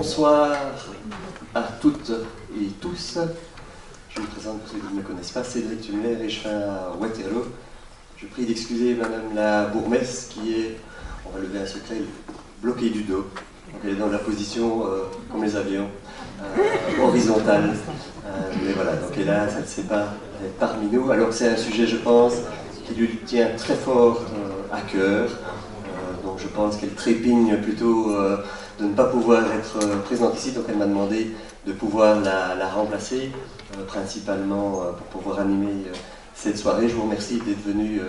Bonsoir à toutes et tous. Je me présente pour ceux qui ne me connaissent pas, Cédric Tumler et je suis à Waterloo. Je prie d'excuser Madame la bourgmestre qui est, on va lever un secret, bloquée du dos. Donc elle est dans la position comme les avions, horizontale. Mais voilà, donc hélas, elle ne sait pas être parmi nous. Alors que c'est un sujet, je pense, qui lui tient très fort à cœur. Donc je pense qu'elle trépigne plutôt de ne pas pouvoir être présente ici, donc elle m'a demandé de pouvoir la remplacer, principalement pour pouvoir animer cette soirée. Je vous remercie d'être venus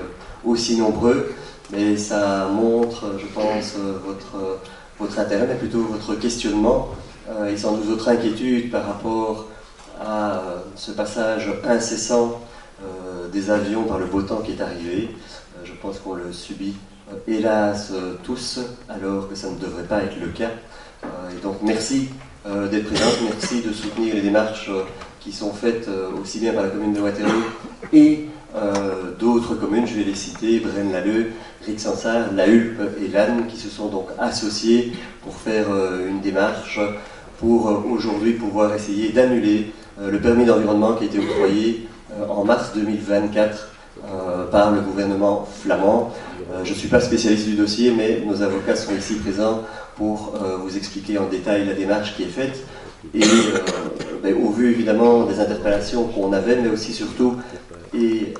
aussi nombreux, mais ça montre, je pense, votre intérêt, mais plutôt votre questionnement et sans doute votre inquiétude par rapport à ce passage incessant des avions par le beau temps qui est arrivé. Je pense qu'on le subit hélas tous, alors que ça ne devrait pas être le cas. Et donc merci d'être présente, merci de soutenir les démarches qui sont faites aussi bien par la commune de Waterloo et d'autres communes, je vais les citer, Braine-l'Alleud, Rixensart, La Hulpe et Lannes, qui se sont donc associés pour faire une démarche pour aujourd'hui pouvoir essayer d'annuler le permis d'environnement qui a été octroyé en mars 2024 par le gouvernement flamand. Je ne suis pas spécialiste du dossier, mais nos avocats sont ici présents pour vous expliquer en détail la démarche qui est faite. Et au vu évidemment des interpellations qu'on avait, mais aussi surtout, et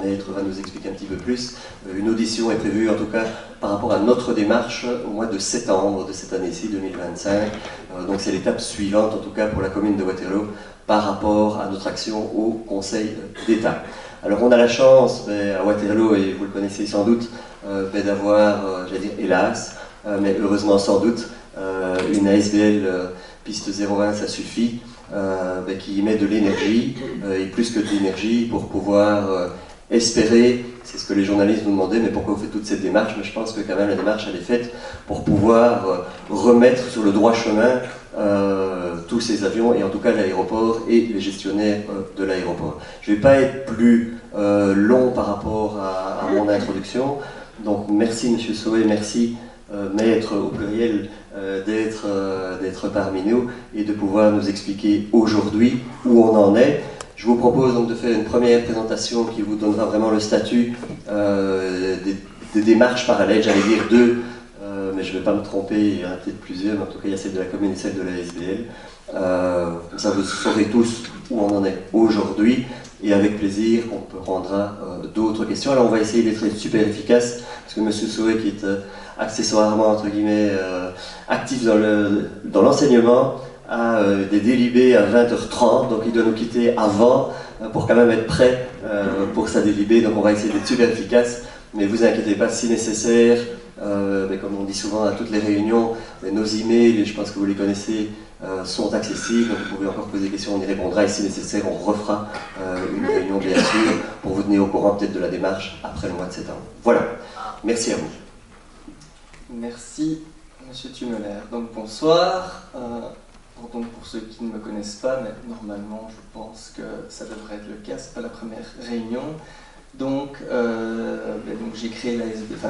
Maître va nous expliquer un petit peu plus, une audition est prévue en tout cas par rapport à notre démarche au mois de septembre de cette année-ci, 2025. Donc c'est l'étape suivante en tout cas pour la commune de Waterloo par rapport à notre action au Conseil d'État. Alors on a la chance à Waterloo, et vous le connaissez sans doute, d'avoir, j'allais dire hélas, mais heureusement sans doute, une ASBL piste 01, ça suffit, qui met de l'énergie, et plus que de l'énergie, pour pouvoir espérer, c'est ce que les journalistes nous demandaient, mais pourquoi vous faites toute cette démarche? Mais je pense que quand même la démarche elle est faite pour pouvoir remettre sur le droit chemin tous ces avions, et en tout cas l'aéroport et les gestionnaires de l'aéroport. Je ne vais pas être plus long par rapport à mon introduction, donc merci Monsieur Sauvé, merci Maître au pluriel d'être parmi nous et de pouvoir nous expliquer aujourd'hui où on en est. Je vous propose donc de faire une première présentation qui vous donnera vraiment le statut des démarches parallèles, j'allais dire deux, mais je ne vais pas me tromper, il y en a peut-être plusieurs, mais en tout cas il y a celle de la commune et celle de la SBL. Comme ça vous saurez tous où on en est aujourd'hui, et avec plaisir on prendra d'autres questions. Alors on va essayer d'être super efficace, parce que M. Sauvé qui est accessoirement entre guillemets actif dans l'enseignement a des délibés à 20h30, donc il doit nous quitter avant pour quand même être prêt pour sa délibé, donc on va essayer d'être super efficace, mais vous inquiétez pas, si nécessaire, mais comme on dit souvent à toutes les réunions, nos emails, et je pense que vous les connaissez, sont accessibles, donc vous pouvez encore poser des questions, on y répondra, et si nécessaire on refera une réunion bien sûr pour vous tenir au courant peut-être de la démarche après le mois de septembre. Voilà, merci à vous. Merci Monsieur Tumler. Donc bonsoir. Donc pour ceux qui ne me connaissent pas, mais normalement je pense que ça devrait être le cas, c'est pas la première réunion. Donc, j'ai créé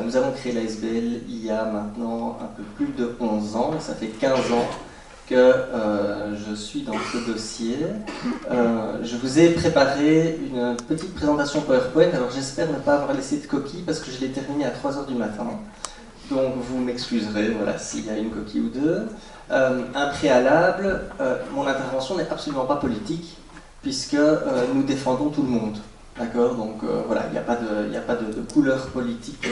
nous avons créé l'ASBL il y a maintenant un peu plus de 11 ans, ça fait 15 ans que je suis dans ce dossier. Je vous ai préparé une petite présentation PowerPoint, alors j'espère ne pas avoir laissé de coquille parce que je l'ai terminée à 3h du matin. Donc vous m'excuserez, voilà, s'il y a une coquille ou deux. Un préalable, mon intervention n'est absolument pas politique, puisque nous défendons tout le monde. D'accord? Donc voilà, il n'y a pas de couleur politique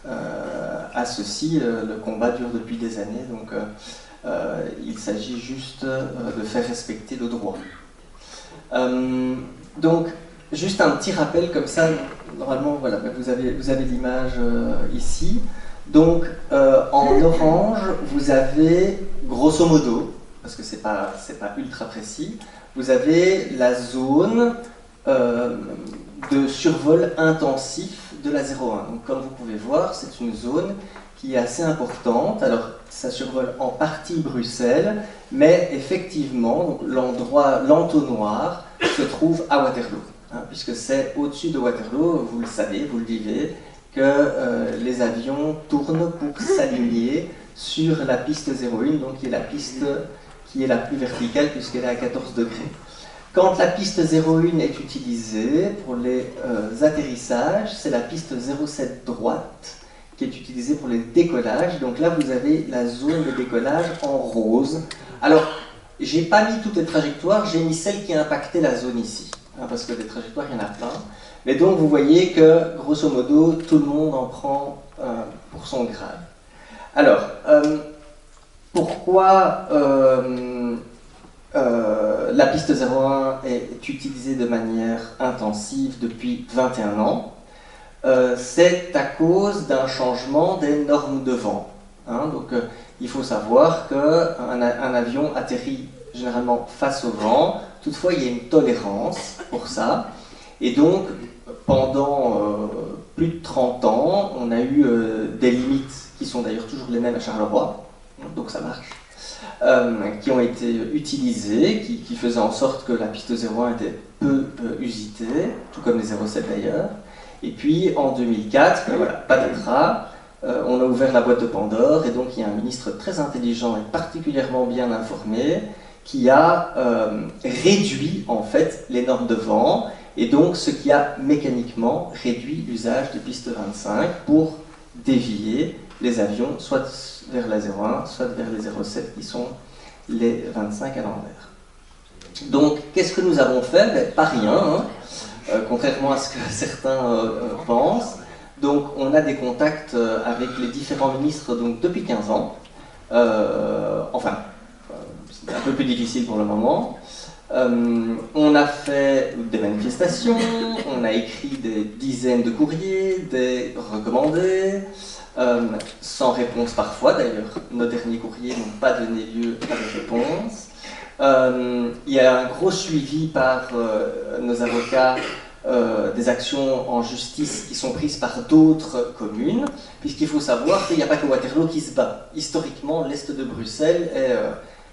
à ceci. Le combat dure depuis des années, donc il s'agit juste de faire respecter le droit. Donc, juste un petit rappel comme ça, normalement, voilà, vous avez l'image ici. Donc, en orange, vous avez, grosso modo, parce que c'est pas ultra précis, vous avez la zone de survol intensif de la 01. Donc, comme vous pouvez voir, c'est une zone qui est assez importante. Alors, ça survole en partie Bruxelles, mais effectivement, l'entonnoir se trouve à Waterloo, puisque c'est au-dessus de Waterloo, vous le savez, vous le vivez, que les avions tournent pour s'aligner sur la piste 01, donc qui est la piste qui est la plus verticale puisqu'elle est à 14 degrés. Quand la piste 01 est utilisée pour les atterrissages, c'est la piste 07 droite qui est utilisée pour les décollages. Donc là, vous avez la zone de décollage en rose. Alors, j'ai pas mis toutes les trajectoires, j'ai mis celles qui impactaient la zone ici, hein, parce que des trajectoires, il y en a plein. Mais donc, vous voyez que, grosso modo, tout le monde en prend pour son grade. Alors, pourquoi la piste 01 est utilisée de manière intensive depuis 21 ans? C'est à cause d'un changement des normes de vent. Hein, donc, il faut savoir qu'un avion atterrit généralement face au vent. Toutefois, il y a une tolérance pour ça. Et donc, pendant plus de 30 ans, on a eu des limites qui sont d'ailleurs toujours les mêmes à Charleroi. Donc, ça marche. Qui ont été utilisées, qui faisaient en sorte que la piste 01 était peu usitée, tout comme les 07 d'ailleurs. Et puis en 2004, ben voilà, patatras, on a ouvert la boîte de Pandore, et donc il y a un ministre très intelligent et particulièrement bien informé qui a réduit en fait les normes de vent, et donc ce qui a mécaniquement réduit l'usage de piste 25 pour dévier les avions soit vers la 01, soit vers les 07 qui sont les 25 à l'envers. Donc qu'est-ce que nous avons fait? Ben, pas rien, hein. Contrairement à ce que certains pensent. Donc on a des contacts avec les différents ministres donc, depuis 15 ans. Enfin, c'est un peu plus difficile pour le moment. On a fait des manifestations, on a écrit des dizaines de courriers, des recommandés, sans réponse parfois d'ailleurs. Nos derniers courriers n'ont pas donné lieu à des réponses. Il y a un gros suivi par nos avocats des actions en justice qui sont prises par d'autres communes, puisqu'il faut savoir qu'il n'y a pas que Waterloo qui se bat. Historiquement, l'Est de Bruxelles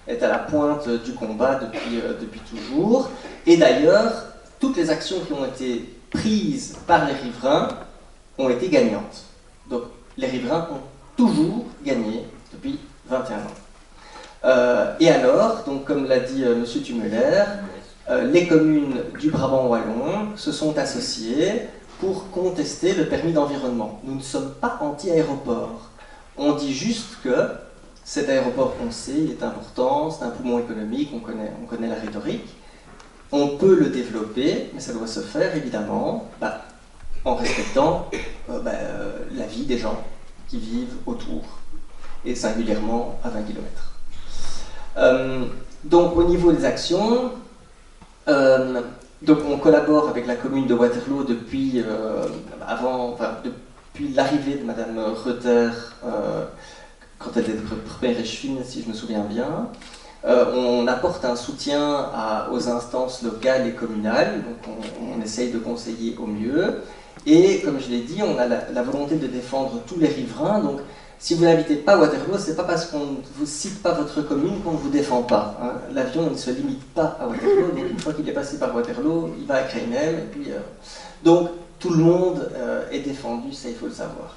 est à la pointe du combat depuis toujours. Et d'ailleurs, toutes les actions qui ont été prises par les riverains ont été gagnantes. Donc les riverains ont toujours gagné depuis 21 ans. Et alors, donc, comme l'a dit M. Tumuller, les communes du Brabant wallon se sont associées pour contester le permis d'environnement. Nous ne sommes pas anti-aéroport. On dit juste que cet aéroport, on sait, il est important, c'est un poumon économique, on connaît la rhétorique. On peut le développer, mais ça doit se faire évidemment en respectant la vie des gens qui vivent autour, et singulièrement à 20 km. Donc au niveau des actions, donc on collabore avec la commune de Waterloo depuis l'arrivée de Madame Reuter, quand elle était première échevine, si je me souviens bien. On apporte un soutien aux instances locales et communales, donc on essaye de conseiller au mieux. Et comme je l'ai dit, on a la volonté de défendre tous les riverains. Donc si vous n'habitez pas Waterloo, c'est pas parce qu'on ne vous cite pas votre commune qu'on ne vous défend pas. Hein. L'avion ne se limite pas à Waterloo, donc une fois qu'il est passé par Waterloo, il va à Krainem. Et puis, donc tout le monde est défendu, ça il faut le savoir.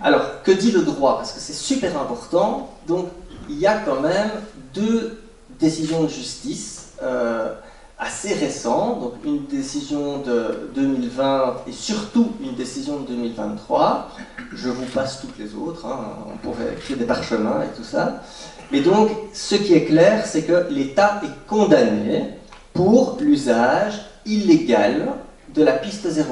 Alors, que dit le droit? Parce que c'est super important. Donc, il y a quand même deux décisions de justice assez récentes. Donc, une décision de 2020 et surtout une décision de 2023. Je vous passe toutes les autres. Hein. On pourrait écrire des parchemins et tout ça. Mais donc, ce qui est clair, c'est que l'État est condamné pour l'usage illégal de la piste 01.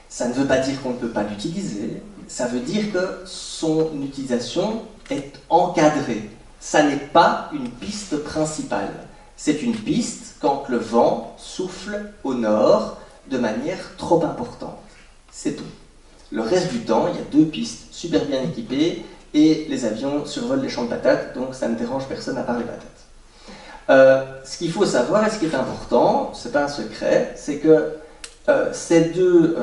Ça ne veut pas dire qu'on ne peut pas l'utiliser. Ça veut dire que son utilisation est encadrée. Ça n'est pas une piste principale. C'est une piste quand le vent souffle au nord de manière trop importante. C'est tout. Le reste du temps, il y a deux pistes super bien équipées et les avions survolent les champs de patates, donc ça ne dérange personne à part les patates. Ce qu'il faut savoir et ce qui est important, ce n'est pas un secret, c'est que ces deux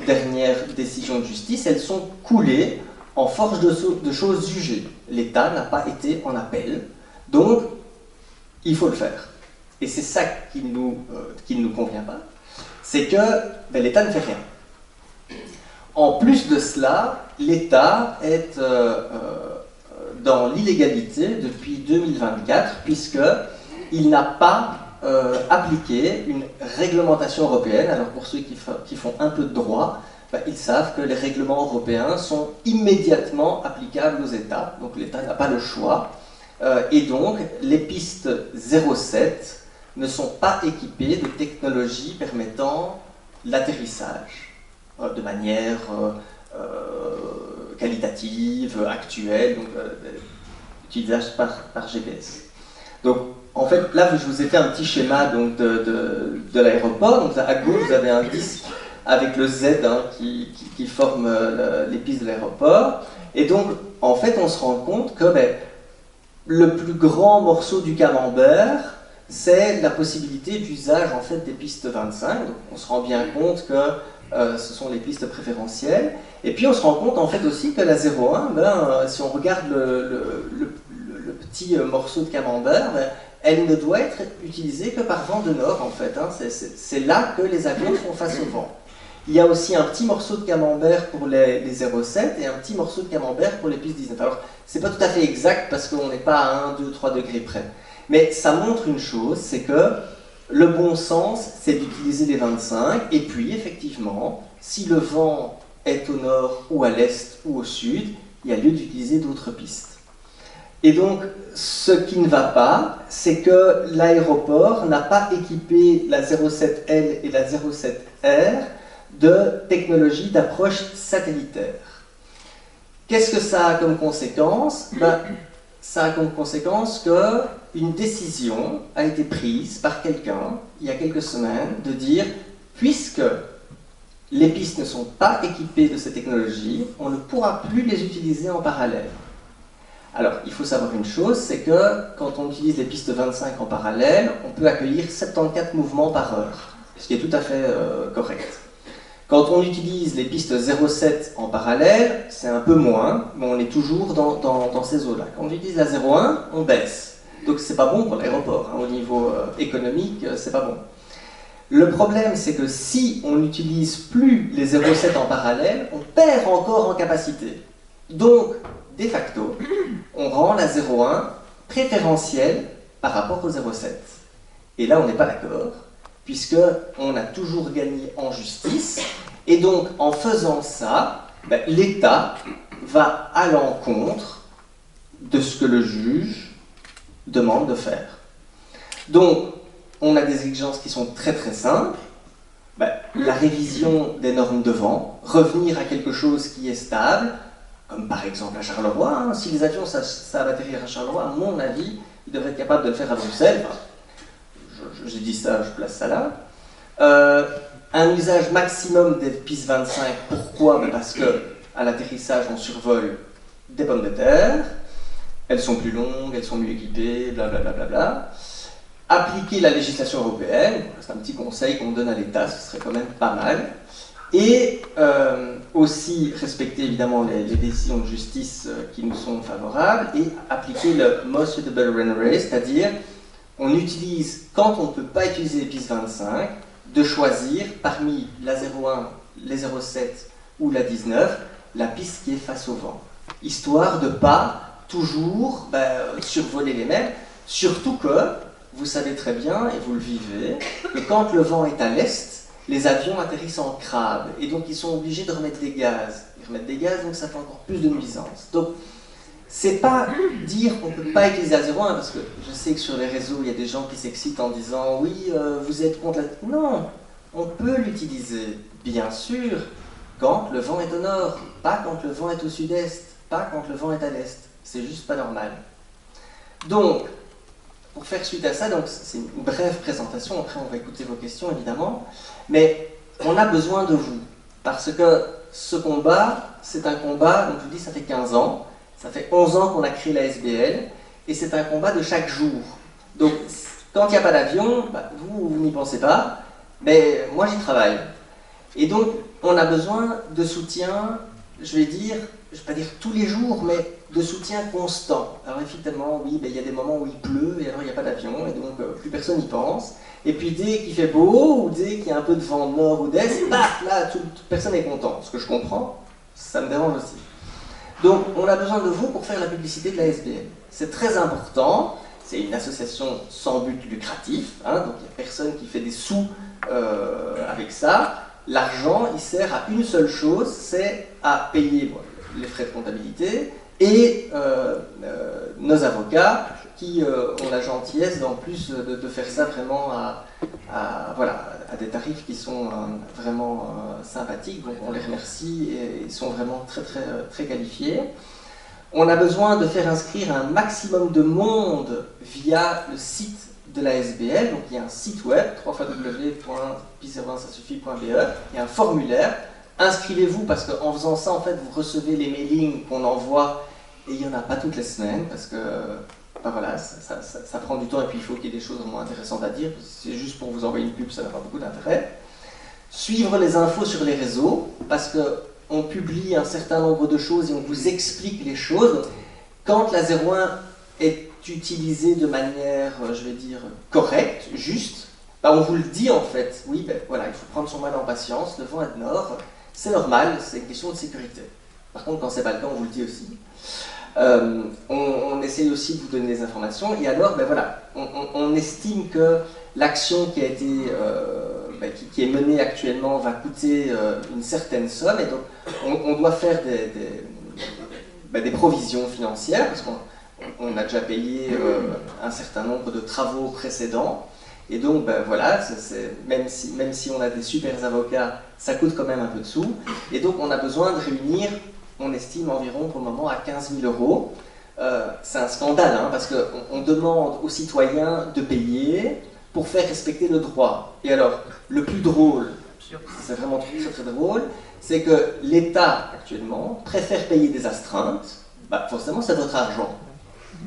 dernières décisions de justice, elles sont coulées en force de choses jugées. L'État n'a pas été en appel, donc il faut le faire. Et c'est ça qui ne nous convient pas, c'est que l'État ne fait rien. En plus de cela, l'État est dans l'illégalité depuis 2024, puisqu'il n'a pas appliqué une réglementation européenne. Alors pour ceux qui font un peu de droit, ils savent que les règlements européens sont immédiatement applicables aux États, donc l'État n'a pas le choix. Et donc les pistes 07 ne sont pas équipées de technologies permettant l'atterrissage de manière qualitative, actuelle, donc utilisation par GPS. Donc, en fait, là, je vous ai fait un petit schéma donc, de l'aéroport. Donc, à gauche, vous avez un disque avec le Z qui forme les pistes de l'aéroport. Et donc, en fait, on se rend compte que le plus grand morceau du camembert, c'est la possibilité d'usage en fait, des pistes 25. Donc, on se rend bien compte que ce sont les pistes préférentielles. Et puis, on se rend compte en fait aussi que la 01, si on regarde le petit morceau de camembert, elle ne doit être utilisée que par vent de nord, en fait. C'est là que les avions font face au vent. Il y a aussi un petit morceau de camembert pour les 07 et un petit morceau de camembert pour les pistes 19. Alors, c'est pas tout à fait exact parce qu'on n'est pas à 1, 2, 3 degrés près. Mais ça montre une chose, c'est que le bon sens, c'est d'utiliser les 25. Et puis, effectivement, si le vent est au nord ou à l'est ou au sud, il y a lieu d'utiliser d'autres pistes. Et donc, ce qui ne va pas, c'est que l'aéroport n'a pas équipé la 07L et la 07R de technologie d'approche satellitaire. Qu'est-ce que ça a comme conséquence? Ça a comme conséquence qu'une décision a été prise par quelqu'un, il y a quelques semaines, de dire, puisque les pistes ne sont pas équipées de ces technologies, on ne pourra plus les utiliser en parallèle. Alors, il faut savoir une chose, c'est que quand on utilise les pistes 25 en parallèle, on peut accueillir 74 mouvements par heure, ce qui est tout à fait correct. Quand on utilise les pistes 07 en parallèle, c'est un peu moins, mais on est toujours dans ces eaux-là. Quand on utilise la 01, on baisse. Donc c'est pas bon pour l'aéroport, au niveau économique, c'est pas bon. Le problème, c'est que si on n'utilise plus les 07 en parallèle, on perd encore en capacité. Donc, de facto, on rend la 01 préférentielle par rapport au 07. Et là, on n'est pas d'accord, puisqu'on a toujours gagné en justice, et donc, en faisant ça, l'État va à l'encontre de ce que le juge demande de faire. Donc, on a des exigences qui sont très très simples. La révision des normes de vent, revenir à quelque chose qui est stable, comme par exemple à Charleroi. Si les avions savent atterrir à Charleroi, à mon avis, ils devraient être capables de le faire à Bruxelles. J'ai dit ça, je place ça là. Un usage maximum des pistes 25. Pourquoi? Parce qu'à l'atterrissage, on survole des pommes de terre. Elles sont plus longues, elles sont mieux équipées, blablabla. Bla, bla, bla. Appliquer la législation européenne, c'est un petit conseil qu'on donne à l'État, ce serait quand même pas mal. Et aussi respecter évidemment les décisions de justice qui nous sont favorables et appliquer le most suitable runway, c'est-à-dire on utilise, quand on ne peut pas utiliser les pistes 25, de choisir parmi la 01, les 07 ou la 19, la piste qui est face au vent. Histoire de ne pas toujours survoler les mêmes, surtout que vous savez très bien, et vous le vivez, que quand le vent est à l'est, les avions atterrissent en crabe, et donc ils sont obligés de remettre des gaz. Ils remettent des gaz, donc ça fait encore plus de nuisances. Donc, c'est pas dire qu'on ne peut pas utiliser la 01, parce que je sais que sur les réseaux, il y a des gens qui s'excitent en disant « Oui, vous êtes contre la... » Non, on peut l'utiliser, bien sûr, quand le vent est au nord, pas quand le vent est au sud-est, pas quand le vent est à l'est. C'est juste pas normal. Donc, pour faire suite à ça, donc c'est une brève présentation, après on va écouter vos questions évidemment, mais on a besoin de vous, parce que ce combat, c'est un combat, donc je vous dis, ça fait 15 ans, ça fait 11 ans qu'on a créé la SBL, et c'est un combat de chaque jour. Donc, quand il n'y a pas d'avion, vous n'y pensez pas, mais moi j'y travaille. Et donc, on a besoin de soutien, je vais pas dire tous les jours, mais de soutien constant. Alors effectivement, oui, il y a des moments où il pleut, et alors il n'y a pas d'avion, et donc plus personne n'y pense. Et puis dès qu'il fait beau, ou dès qu'il y a un peu de vent nord ou d'est, là, toute personne est contente. Ce que je comprends, ça me dérange aussi. Donc, on a besoin de vous pour faire la publicité de la SBL. C'est très important. C'est une association sans but lucratif, hein, donc il n'y a personne qui fait des sous avec ça. L'argent, il sert à une seule chose, c'est à payer les frais de comptabilité et nos avocats qui ont la gentillesse, en plus, de faire ça vraiment à des tarifs qui sont vraiment sympathiques. Donc on les remercie et ils sont vraiment très, très, très qualifiés. On a besoin de faire inscrire un maximum de monde via le site de la SBL. Donc il y a un site web, www.pi01sasuffit.be. Il y a un formulaire. Inscrivez-vous parce qu'en faisant ça, en fait, vous recevez les mailings qu'on envoie et il n'y en a pas toutes les semaines parce que ben voilà, ça prend du temps et puis il faut qu'il y ait des choses vraiment intéressantes à dire. C'est juste pour vous envoyer une pub, ça n'a pas beaucoup d'intérêt. Suivre les infos sur les réseaux parce qu'on publie un certain nombre de choses et on vous explique les choses. Quand la 01 est utilisée de manière, je vais dire, correcte, juste, ben on vous le dit en fait. Oui, ben voilà, il faut prendre son mal en patience, le vent est de nord, c'est normal, c'est une question de sécurité. Par contre, quand c'est pas le cas, on vous le dit aussi. On essaye aussi de vous donner des informations et alors, ben voilà, on estime que l'action qui a été, qui est menée actuellement va coûter une certaine somme et donc on doit faire des provisions financières parce qu'on a déjà payé un certain nombre de travaux précédents et donc ben voilà, même si on a des super avocats, ça coûte quand même un peu de sous et donc on a besoin de réunir, on estime environ pour le moment à 15 000 €. C'est un scandale hein, parce qu'on demande aux citoyens de payer pour faire respecter le droit. Et alors, le plus drôle, c'est vraiment très, très drôle, c'est que l'État actuellement préfère payer des astreintes, bah, forcément c'est votre argent.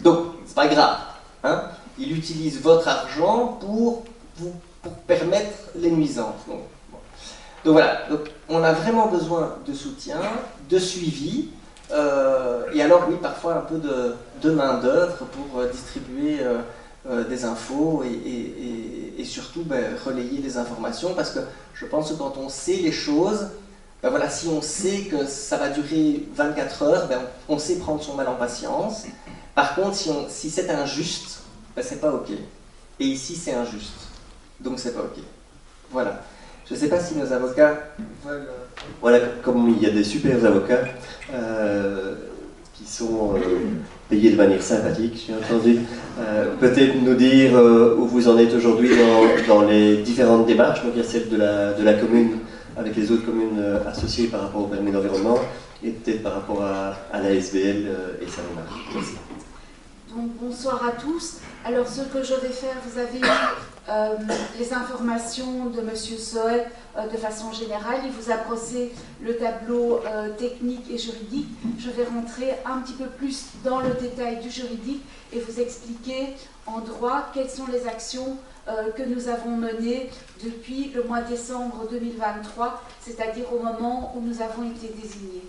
Donc, c'est pas grave. Hein, il utilise votre argent pour permettre les nuisances. Donc voilà, donc, on a vraiment besoin de soutien, de suivi, et alors oui, parfois un peu de main-d'œuvre pour distribuer des infos et surtout relayer les informations, parce que je pense que quand on sait les choses, ben voilà, si on sait que ça va durer 24 heures, ben on sait prendre son mal en patience. Par contre, si c'est injuste, ben c'est pas ok. Et ici, c'est injuste. Donc c'est pas ok. Voilà. Je ne sais pas si nos avocats veulent... Voilà, comme il y a des super avocats qui sont payés de manière sympathique, j'ai entendu, peut-être nous dire où vous en êtes aujourd'hui dans les différentes démarches. Donc il y a celle de la commune avec les autres communes associées par rapport au permis d'environnement et peut-être par rapport à la SBL et sa démarche. Merci. Donc bonsoir à tous. Alors ce que je vais faire, vous avez les informations de M. Soet de façon générale. Il vous a brossé le tableau technique et juridique. Je vais rentrer un petit peu plus dans le détail du juridique et vous expliquer en droit quelles sont les actions que nous avons menées depuis le mois de décembre 2023, c'est-à-dire au moment où nous avons été désignés.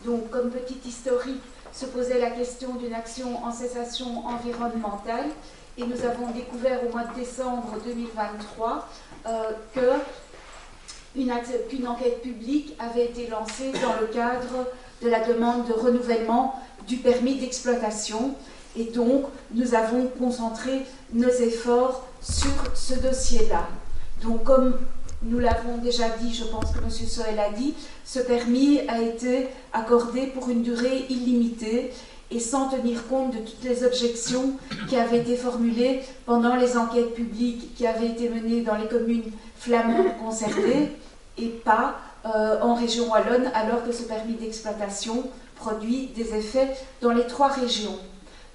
Donc, comme petit historique, se posait la question d'une action en cessation environnementale et nous avons découvert au mois de décembre 2023 qu'une enquête publique avait été lancée dans le cadre de la demande de renouvellement du permis d'exploitation et donc nous avons concentré nos efforts sur ce dossier-là. Donc comme nous l'avons déjà dit, je pense que M. Soel l'a dit, ce permis a été accordé pour une durée illimitée et sans tenir compte de toutes les objections qui avaient été formulées pendant les enquêtes publiques qui avaient été menées dans les communes flamandes concertées et pas en région wallonne, alors que ce permis d'exploitation produit des effets dans les 3 régions.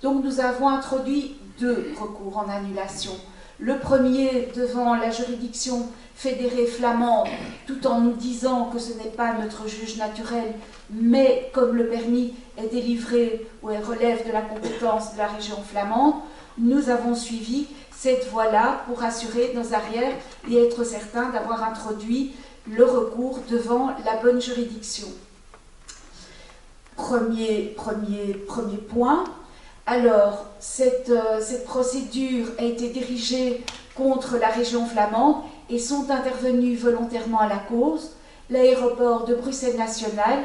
Donc nous avons introduit 2 recours en annulation. Le premier devant la juridiction fédérée flamande, tout en nous disant que ce n'est pas notre juge naturel, mais comme le permis est délivré ou relève de la compétence de la région flamande, nous avons suivi cette voie-là pour assurer nos arrières et être certains d'avoir introduit le recours devant la bonne juridiction. Premier point. Alors, cette procédure a été dirigée contre la région flamande et sont intervenus volontairement à la cause l'aéroport de Bruxelles National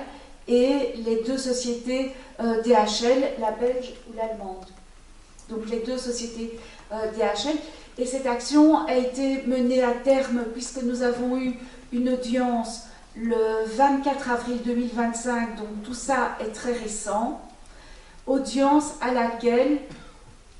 et les deux sociétés DHL, la belge ou l'allemande. Donc les deux sociétés DHL. Et cette action a été menée à terme puisque nous avons eu une audience le 24 avril 2025, donc tout ça est très récent. Audience à laquelle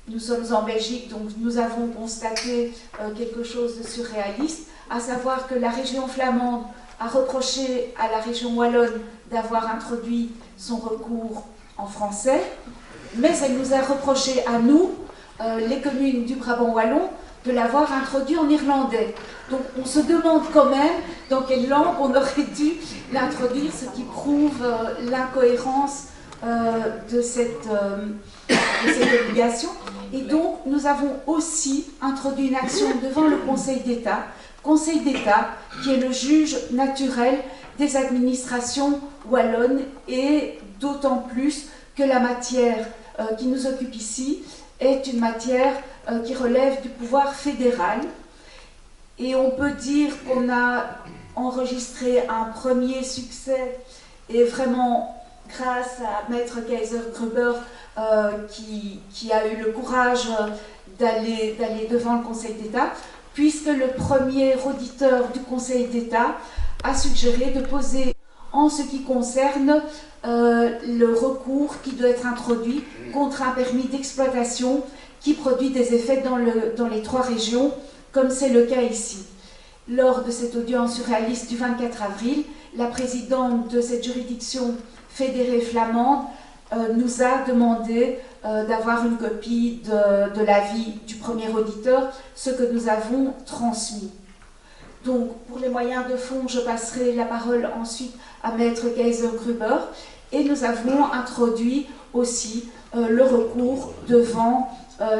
nous sommes en Belgique, donc nous avons constaté quelque chose de surréaliste, à savoir que la région flamande a reproché à la région wallonne d'avoir introduit son recours en français, mais elle nous a reproché à nous, les communes du Brabant wallon, de l'avoir introduit en irlandais. Donc on se demande quand même dans quelle langue on aurait dû l'introduire, ce qui prouve l'incohérence de cette obligation. Et donc nous avons aussi introduit une action devant le Conseil d'État qui est le juge naturel des administrations wallonnes, et d'autant plus que la matière qui nous occupe ici est une matière qui relève du pouvoir fédéral. Et on peut dire qu'on a enregistré un premier succès, et vraiment grâce à Maître Kaiser Gruber qui a eu le courage d'aller devant le Conseil d'État, puisque le premier auditeur du Conseil d'État a suggéré de poser, en ce qui concerne le recours qui doit être introduit contre un permis d'exploitation qui produit des effets dans les 3 régions, comme c'est le cas ici. Lors de cette audience surréaliste du 24 avril, la présidente de cette juridiction fédérée flamande nous a demandé d'avoir une copie de l'avis du premier auditeur, ce que nous avons transmis. Donc, pour les moyens de fond, je passerai la parole ensuite à Maître Kaiser Gruber, et nous avons introduit aussi le recours devant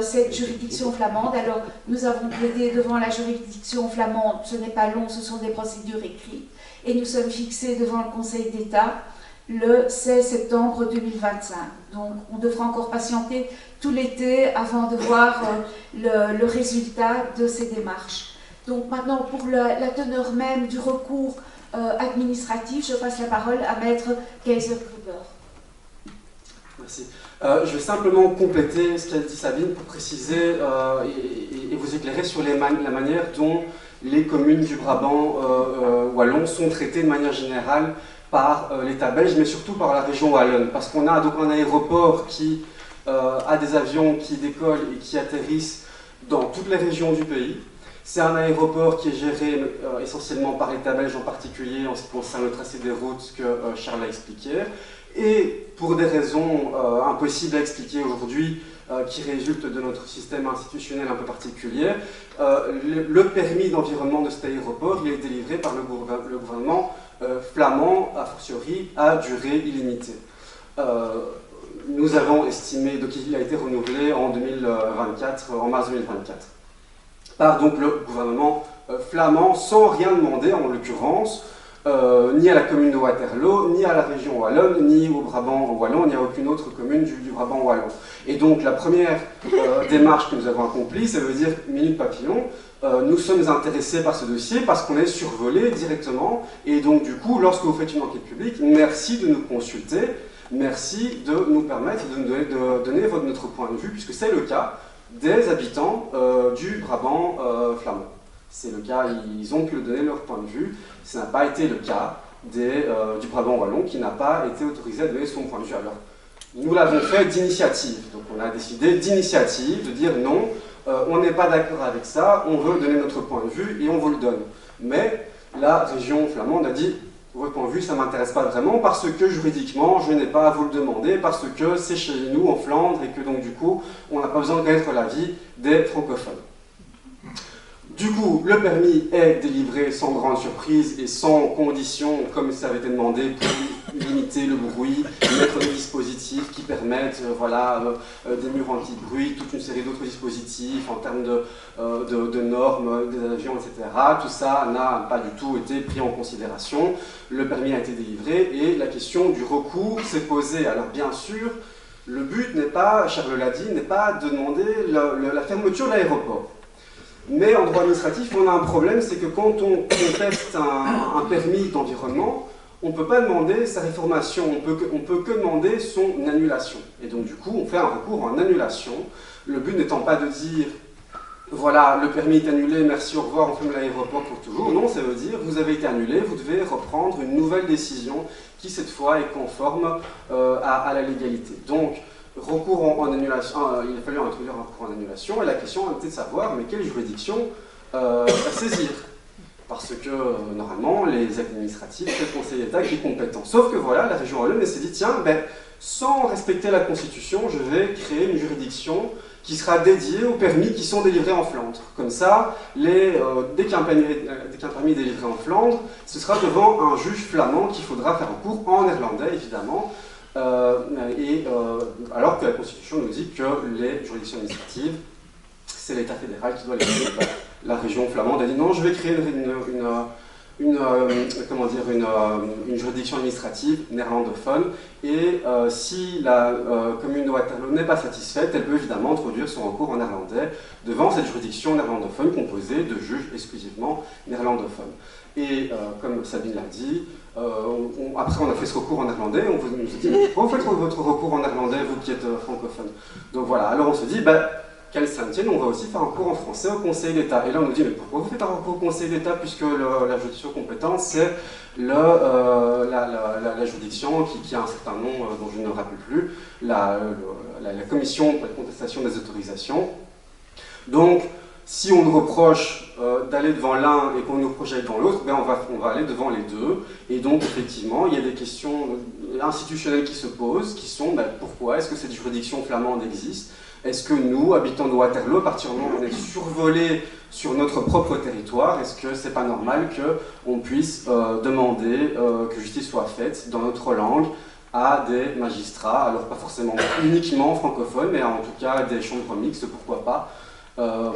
cette juridiction flamande. Alors, nous avons plaidé devant la juridiction flamande, ce n'est pas long, ce sont des procédures écrites, et nous sommes fixés devant le Conseil d'État le 16 septembre 2025. Donc, on devra encore patienter tout l'été avant de voir le résultat de ces démarches. Donc, maintenant, pour la teneur même du recours administratif, je passe la parole à Maître Kaiser Gruber. Merci. Je vais simplement compléter ce qu'a dit Sabine pour préciser et vous éclairer sur la manière dont les communes du Brabant wallon sont traitées de manière générale par l'État belge, mais surtout par la région wallonne. Parce qu'on a donc un aéroport qui a des avions qui décollent et qui atterrissent dans toutes les régions du pays. C'est un aéroport qui est géré essentiellement par l'État belge en particulier en ce qui concerne le tracé des routes que Charles a expliqué. Et pour des raisons impossibles à expliquer aujourd'hui, qui résultent de notre système institutionnel un peu particulier, le permis d'environnement de cet aéroport il est délivré par le gouvernement flamand, a fortiori, à durée illimitée. Nous avons estimé, donc il a été renouvelé en 2024, en mars 2024, par donc le gouvernement flamand, sans rien demander en l'occurrence, ni à la commune de Waterloo, ni à la région wallonne, ni au Brabant wallon, ni à aucune autre commune du Brabant wallon. Et donc la première démarche que nous avons accomplie, ça veut dire minute papillon, nous sommes intéressés par ce dossier parce qu'on est survolé directement, et donc du coup, lorsque vous faites une enquête publique, merci de nous consulter, merci de nous permettre de donner notre point de vue, puisque c'est le cas des habitants du Brabant flamand. C'est le cas, ils ont pu donner leur point de vue. Ça n'a pas été le cas du Brabant wallon qui n'a pas été autorisé à donner son point de vue. Alors, nous l'avons fait d'initiative. Donc on a décidé d'initiative, de dire non, on n'est pas d'accord avec ça, on veut donner notre point de vue et on vous le donne. Mais la région flamande a dit, votre point de vue, ça ne m'intéresse pas vraiment parce que juridiquement, je n'ai pas à vous le demander, parce que c'est chez nous en Flandre et que donc du coup, on n'a pas besoin de connaître l'avis des francophones. Du coup, le permis est délivré sans grande surprise et sans condition, comme ça avait été demandé, pour limiter le bruit, mettre des dispositifs qui permettent des murs anti-bruit, toute une série d'autres dispositifs en termes de normes des avions, etc. Tout ça n'a pas du tout été pris en considération. Le permis a été délivré et la question du recours s'est posée. Alors bien sûr, le but n'est pas, Charles l'a dit, n'est pas de demander la fermeture de l'aéroport. Mais en droit administratif, on a un problème, c'est que quand on conteste un permis d'environnement, on ne peut pas demander sa réformation, on peut que demander son annulation. Et donc du coup, on fait un recours en annulation, le but n'étant pas de dire voilà, le permis est annulé, merci, au revoir, on ferme l'aéroport pour toujours. Non, ça veut dire, vous avez été annulé, vous devez reprendre une nouvelle décision qui, cette fois, est conforme à la légalité. Donc, recours en annulation, il a fallu introduire un recours en annulation, et la question était de savoir, mais quelle juridiction saisir? Parce que, normalement, les actes administratifs, c'est le Conseil d'État qui est compétent. Sauf que, voilà, la région Wallonne s'est dit, tiens, ben, sans respecter la Constitution, je vais créer une juridiction qui sera dédiée aux permis qui sont délivrés en Flandre. Comme ça, dès qu'un permis est délivré en Flandre, ce sera devant un juge flamand qu'il faudra faire recours en néerlandais, évidemment, alors que la Constitution nous dit que les juridictions administratives, c'est l'État fédéral qui doit les créer. La région flamande a dit non, je vais créer une juridiction administrative néerlandophone, et si la commune de Waterloo n'est pas satisfaite, elle peut évidemment introduire son recours en néerlandais devant cette juridiction néerlandophone composée de juges exclusivement néerlandophones. Et comme Sabine l'a dit, après on a fait ce recours en néerlandais, on nous a dit mais pourquoi vous faites votre recours en néerlandais, vous qui êtes francophone? Donc voilà, alors on se dit, qu'elle s'en tienne, on va aussi faire un recours en français au Conseil d'État. Et là, on nous dit, mais pourquoi vous faites un recours au Conseil d'État, puisque la juridiction compétente, c'est la juridiction qui a un certain nom dont je ne me rappelle plus, la commission pour la contestation des autorisations. Donc, si on nous reproche d'aller devant l'un et qu'on nous reproche d'aller devant l'autre, on va aller devant les deux. Et donc, effectivement, il y a des questions institutionnelles qui se posent, qui sont, pourquoi est-ce que cette juridiction flamande existe? Est-ce que nous, habitants de Waterloo, à partir du moment où on est survolés sur notre propre territoire, est-ce que c'est pas normal qu'on puisse demander que justice soit faite dans notre langue à des magistrats, alors pas forcément uniquement francophones, mais en tout cas des chambres mixtes, pourquoi pas,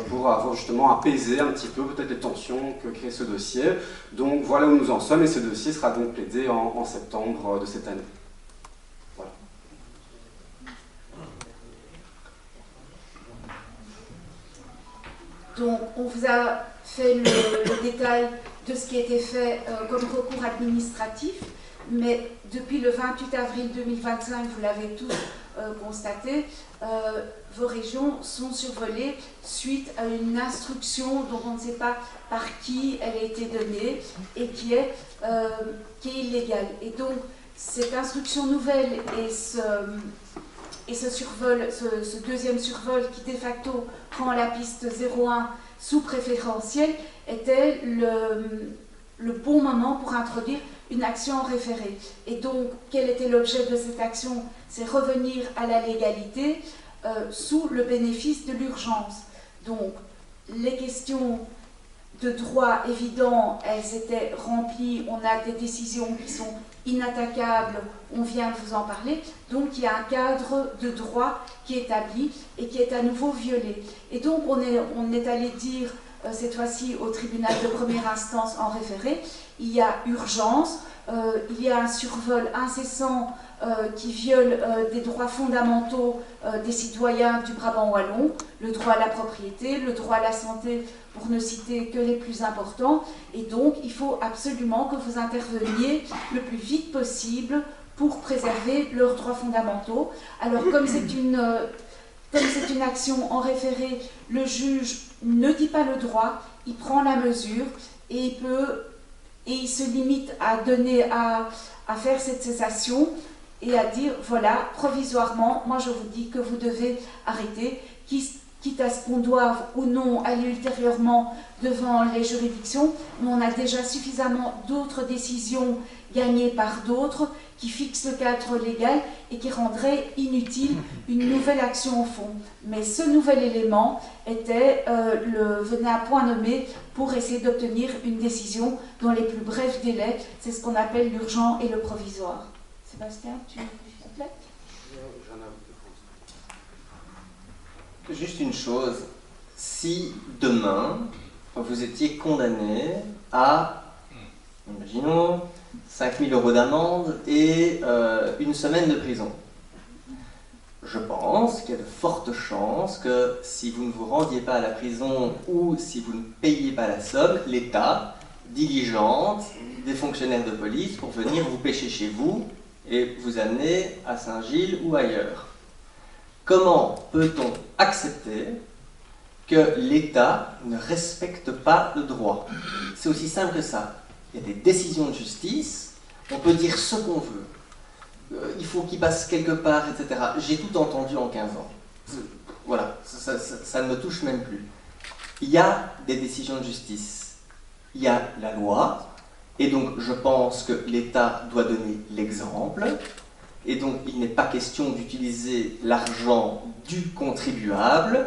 pour avoir justement apaisé un petit peu peut-être les tensions que crée ce dossier. Donc voilà où nous en sommes, et ce dossier sera donc plaidé en septembre de cette année. Voilà. Donc, on vous a fait le détail de ce qui a été fait comme recours administratif, mais depuis le 28 avril 2025, vous l'avez tous constaté, vos régions sont survolées suite à une instruction dont on ne sait pas par qui elle a été donnée et qui est illégale. Et donc, cette instruction nouvelle et ce survol, ce deuxième survol qui de facto prend la piste 01 sous préférentiel était le bon moment pour introduire une action en référé. Et donc, quel était l'objet de cette action? C'est revenir à la légalité sous le bénéfice de l'urgence. Donc, les questions de droit évident, elles étaient remplies, on a des décisions qui sont inattaquables, on vient de vous en parler, donc il y a un cadre de droit qui est établi et qui est à nouveau violé. Et donc on est allé dire, cette fois-ci au tribunal de première instance en référé, il y a urgence, il y a un survol incessant qui viole des droits fondamentaux des citoyens du Brabant wallon, le droit à la propriété, le droit à la santé, pour ne citer que les plus importants, et donc il faut absolument que vous interveniez le plus vite possible pour préserver leurs droits fondamentaux. Alors comme c'est une action en référé, le juge ne dit pas le droit, il prend la mesure et il se limite à faire cette cessation et à dire, voilà, provisoirement, moi je vous dis que vous devez arrêter, quitte à ce qu'on doive ou non aller ultérieurement devant les juridictions, mais on a déjà suffisamment d'autres décisions gagnées par d'autres qui fixent le cadre légal et qui rendraient inutile une nouvelle action au fond. Mais ce nouvel élément venait à point nommé pour essayer d'obtenir une décision dans les plus brefs délais. C'est ce qu'on appelle l'urgent et le provisoire. Sébastien, tu complètes ? Juste une chose, si demain vous étiez condamné à, imaginons, 5 000 € d'amende et une semaine de prison, je pense qu'il y a de fortes chances que si vous ne vous rendiez pas à la prison ou si vous ne payiez pas la somme, l'État diligente des fonctionnaires de police pour venir vous pêcher chez vous et vous amener à Saint-Gilles ou ailleurs. Comment peut-on accepter que l'État ne respecte pas le droit? C'est aussi simple que ça. Il y a des décisions de justice, on peut dire ce qu'on veut. Il faut qu'il passe quelque part, etc. J'ai tout entendu en 15 ans. Voilà, ça ne me touche même plus. Il y a des décisions de justice. Il y a la loi, et donc je pense que l'État doit donner l'exemple, et donc il n'est pas question d'utiliser l'argent du contribuable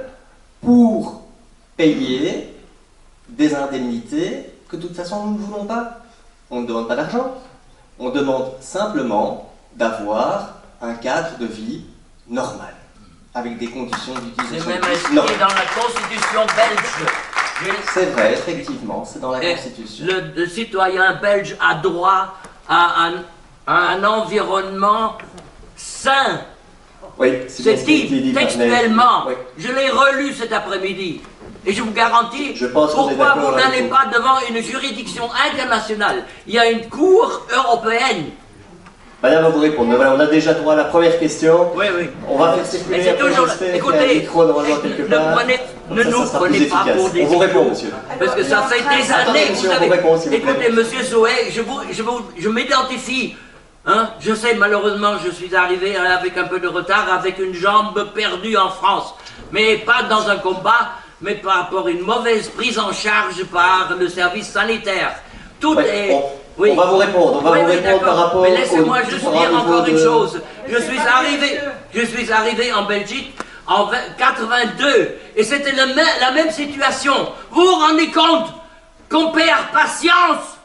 pour payer des indemnités que de toute façon nous ne voulons pas. On ne demande pas d'argent, on demande simplement d'avoir un cadre de vie normal, avec des conditions d'utilisation. C'est même inscrit dans la Constitution belge. C'est vrai, effectivement, c'est dans la Constitution. Le citoyen belge a droit à un environnement sain. Oui, c'est dit textuellement. Oui. Je l'ai relu cet après-midi. Et je vous garantis, pourquoi vous n'allez pas devant une juridiction internationale? Il y a une cour européenne. Madame va vous répondre, mais voilà, on a déjà droit à la première question. Oui, oui. On va faire circuler toujours. Écoutez, ne nous prenez pas pour des... On vous répond, monsieur. Parce que ça fait des années, vous savez. Écoutez, monsieur Zoé, je m'identifie. Hein? Je sais, malheureusement, je suis arrivé avec un peu de retard, avec une jambe perdue en France. Mais pas dans un combat, mais par rapport à une mauvaise prise en charge par le service sanitaire. Tout est... Bon. Oui. On va vous répondre, vous répondre par rapport... Mais laissez-moi juste dire encore une chose. Je suis arrivé en Belgique en 82, et c'était la même situation. Vous vous rendez compte qu'on perd patience?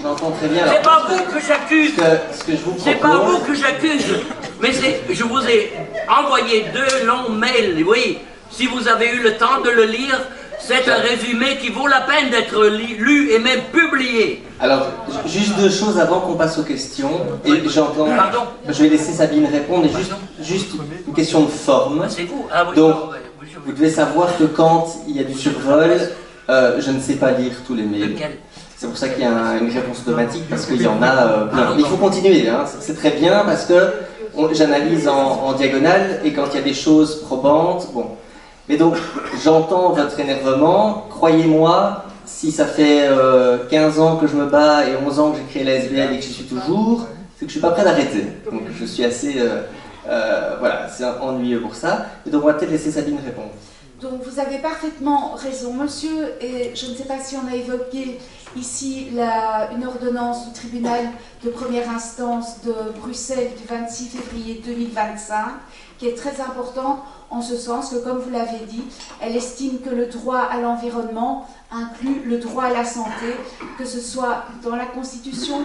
J'entends très bien. C'est pas vous que j'accuse. C'est pas vous que j'accuse. Mais je vous ai envoyé 2 longs mails, oui. Si vous avez eu le temps de le lire, c'est un résumé qui vaut la peine d'être lu et même publié. Alors, juste 2 choses avant qu'on passe aux questions. Et j'entends. Pardon. Je vais laisser Sabine répondre. Et juste une question de forme. C'est vous. Ah, oui, donc, vous devez savoir que quand il y a du survol, je ne sais pas lire tous les mails. C'est pour ça qu'il y a une réponse automatique, parce qu'il y en a plein. Mais il faut continuer, hein. C'est très bien, parce que j'analyse en diagonale, et quand il y a des choses probantes, bon. Mais donc, j'entends votre énervement. Croyez-moi, si ça fait 15 ans que je me bats et 11 ans que j'ai créé la SBL et que j'y suis toujours, c'est que je suis pas prêt d'arrêter. Donc je suis assez... voilà, c'est ennuyeux pour ça. Et donc on va peut-être laisser Sabine répondre. Donc vous avez parfaitement raison, monsieur, et je ne sais pas si on a évoqué ici une ordonnance du tribunal de première instance de Bruxelles du 26 février 2025, qui est très importante en ce sens que, comme vous l'avez dit, elle estime que le droit à l'environnement inclut le droit à la santé, que ce soit dans la Constitution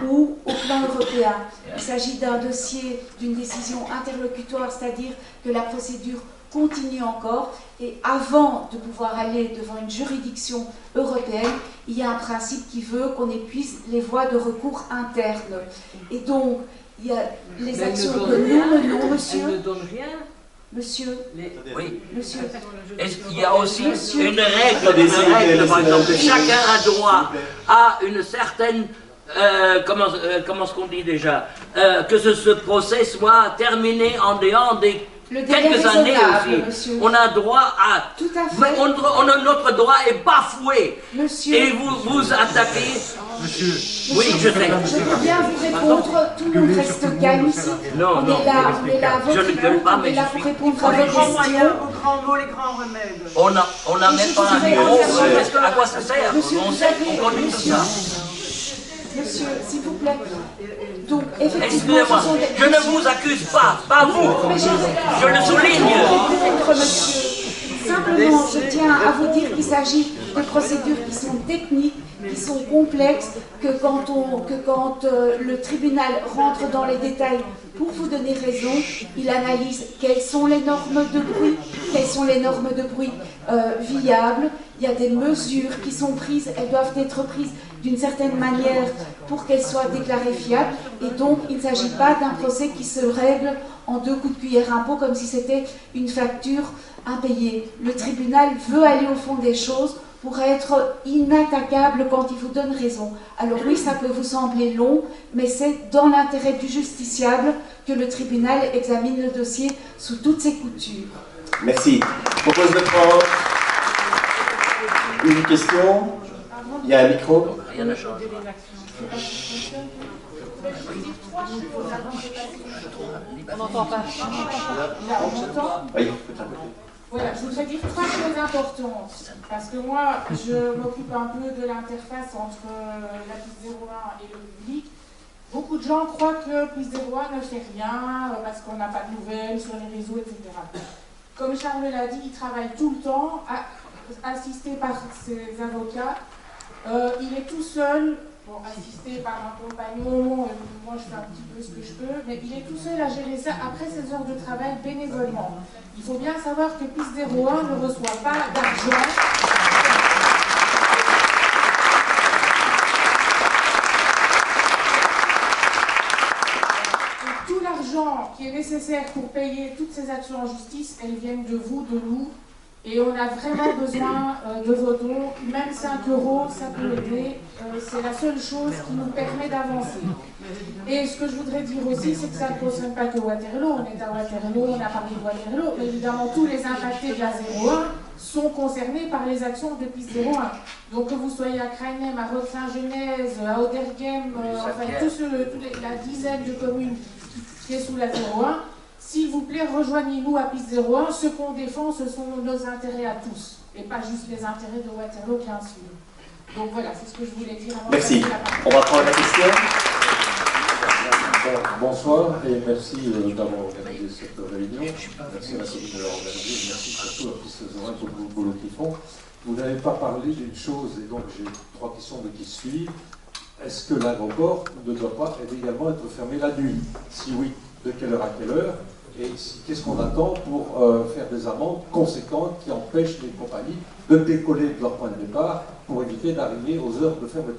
ou au plan européen. Il s'agit d'un dossier, d'une décision interlocutoire, c'est-à-dire que la procédure continue encore, et avant de pouvoir aller devant une juridiction européenne, il y a un principe qui veut qu'on épuise les voies de recours internes. Et donc, il y a les actions que nous menons, monsieur. Elle ne donne rien. Monsieur, oui. Monsieur. Est-ce qu'il y a aussi une règle, par exemple, que chacun a droit à une certaine, comment est-ce qu'on dit déjà, que ce procès soit terminé en dehors des quelques années aussi. Monsieur. On a droit à... Tout à fait. Notre droit est bafoué. Monsieur. Et vous attaquez... Monsieur. Oui, je sais. Je peux bien vous répondre. Tout le monde reste calme ici. Non, on est là, je ne gueule pas, mais là pour répondre à vos questions. Aux grands mots, les grands remèdes. On n'a même pas un numéro. À quoi ça sert? Monsieur, On sait qu'on connaît tout ça. Monsieur, s'il vous plaît. Donc, effectivement, excusez-moi, je ne vous accuse pas vous. Je le souligne. Monsieur. Simplement, je tiens à vous dire qu'il s'agit de procédures qui sont techniques, qui sont complexes, que quand le tribunal rentre dans les détails pour vous donner raison, il analyse quelles sont les normes de bruit, viables. Il y a des mesures qui sont prises, elles doivent être prises d'une certaine manière pour qu'elles soient déclarées fiables. Et donc, il ne s'agit pas d'un procès qui se règle en 2 coups de cuillère à peau comme si c'était une facture impayée. Le tribunal veut aller au fond des choses pour être inattaquable quand il vous donne raison. Alors oui, ça peut vous sembler long, mais c'est dans l'intérêt du justiciable que le tribunal examine le dossier sous toutes ses coutures. Merci. Je propose de prendre une question. Il y a un micro. Rien n'a changé. On n'entend pas. Oui, Voilà, je voudrais dire 3 choses importantes, parce que moi, je m'occupe un peu de l'interface entre la piste 01 et le public. Beaucoup de gens croient que piste 01 ne fait rien, parce qu'on n'a pas de nouvelles sur les réseaux, etc. Comme Charles l'a dit, il travaille tout le temps, assisté par ses avocats. Il est tout seul, bon, assisté par un compagnon, moi je fais un petit peu ce que je peux, mais il est tout seul à gérer ça après ses heures de travail bénévolement. Il faut bien savoir que Piste 01 ne reçoit pas d'argent. Et tout l'argent qui est nécessaire pour payer toutes ces actions en justice, elles viennent de vous, de nous. Et on a vraiment besoin de vos dons, même 5 €, ça peut aider. C'est la seule chose qui nous permet d'avancer. Et ce que je voudrais dire aussi, c'est que ça ne concerne pas que Waterloo. On est à Waterloo, on a parlé de Waterloo, mais évidemment tous les impactés de la 01 sont concernés par les actions de Piste 01. Donc que vous soyez à Crainem, à Roxin-Genèse, à Oderghem, enfin la dizaine de communes qui est sous la 01, s'il vous plaît, rejoignez-nous à Piste 01. Ce qu'on défend, ce sont nos intérêts à tous, et pas juste les intérêts de Waterloo, bien sûr. Donc voilà, c'est ce que je voulais dire. Merci. On va prendre la question. Bonsoir et merci d'avoir organisé cette réunion. Merci à la commune de l'avoir organisée. Merci surtout à Piste 01 pour le boulot qu'ils font. Vous n'avez pas parlé d'une chose, et donc j'ai 3 questions qui suivent. Est-ce que l'aéroport ne doit pas également être fermé la nuit? Si oui, de quelle heure à quelle heure? Et qu'est-ce qu'on attend pour faire des amendes conséquentes qui empêchent les compagnies de décoller de leur point de départ pour éviter d'arriver aux heures de fermeture?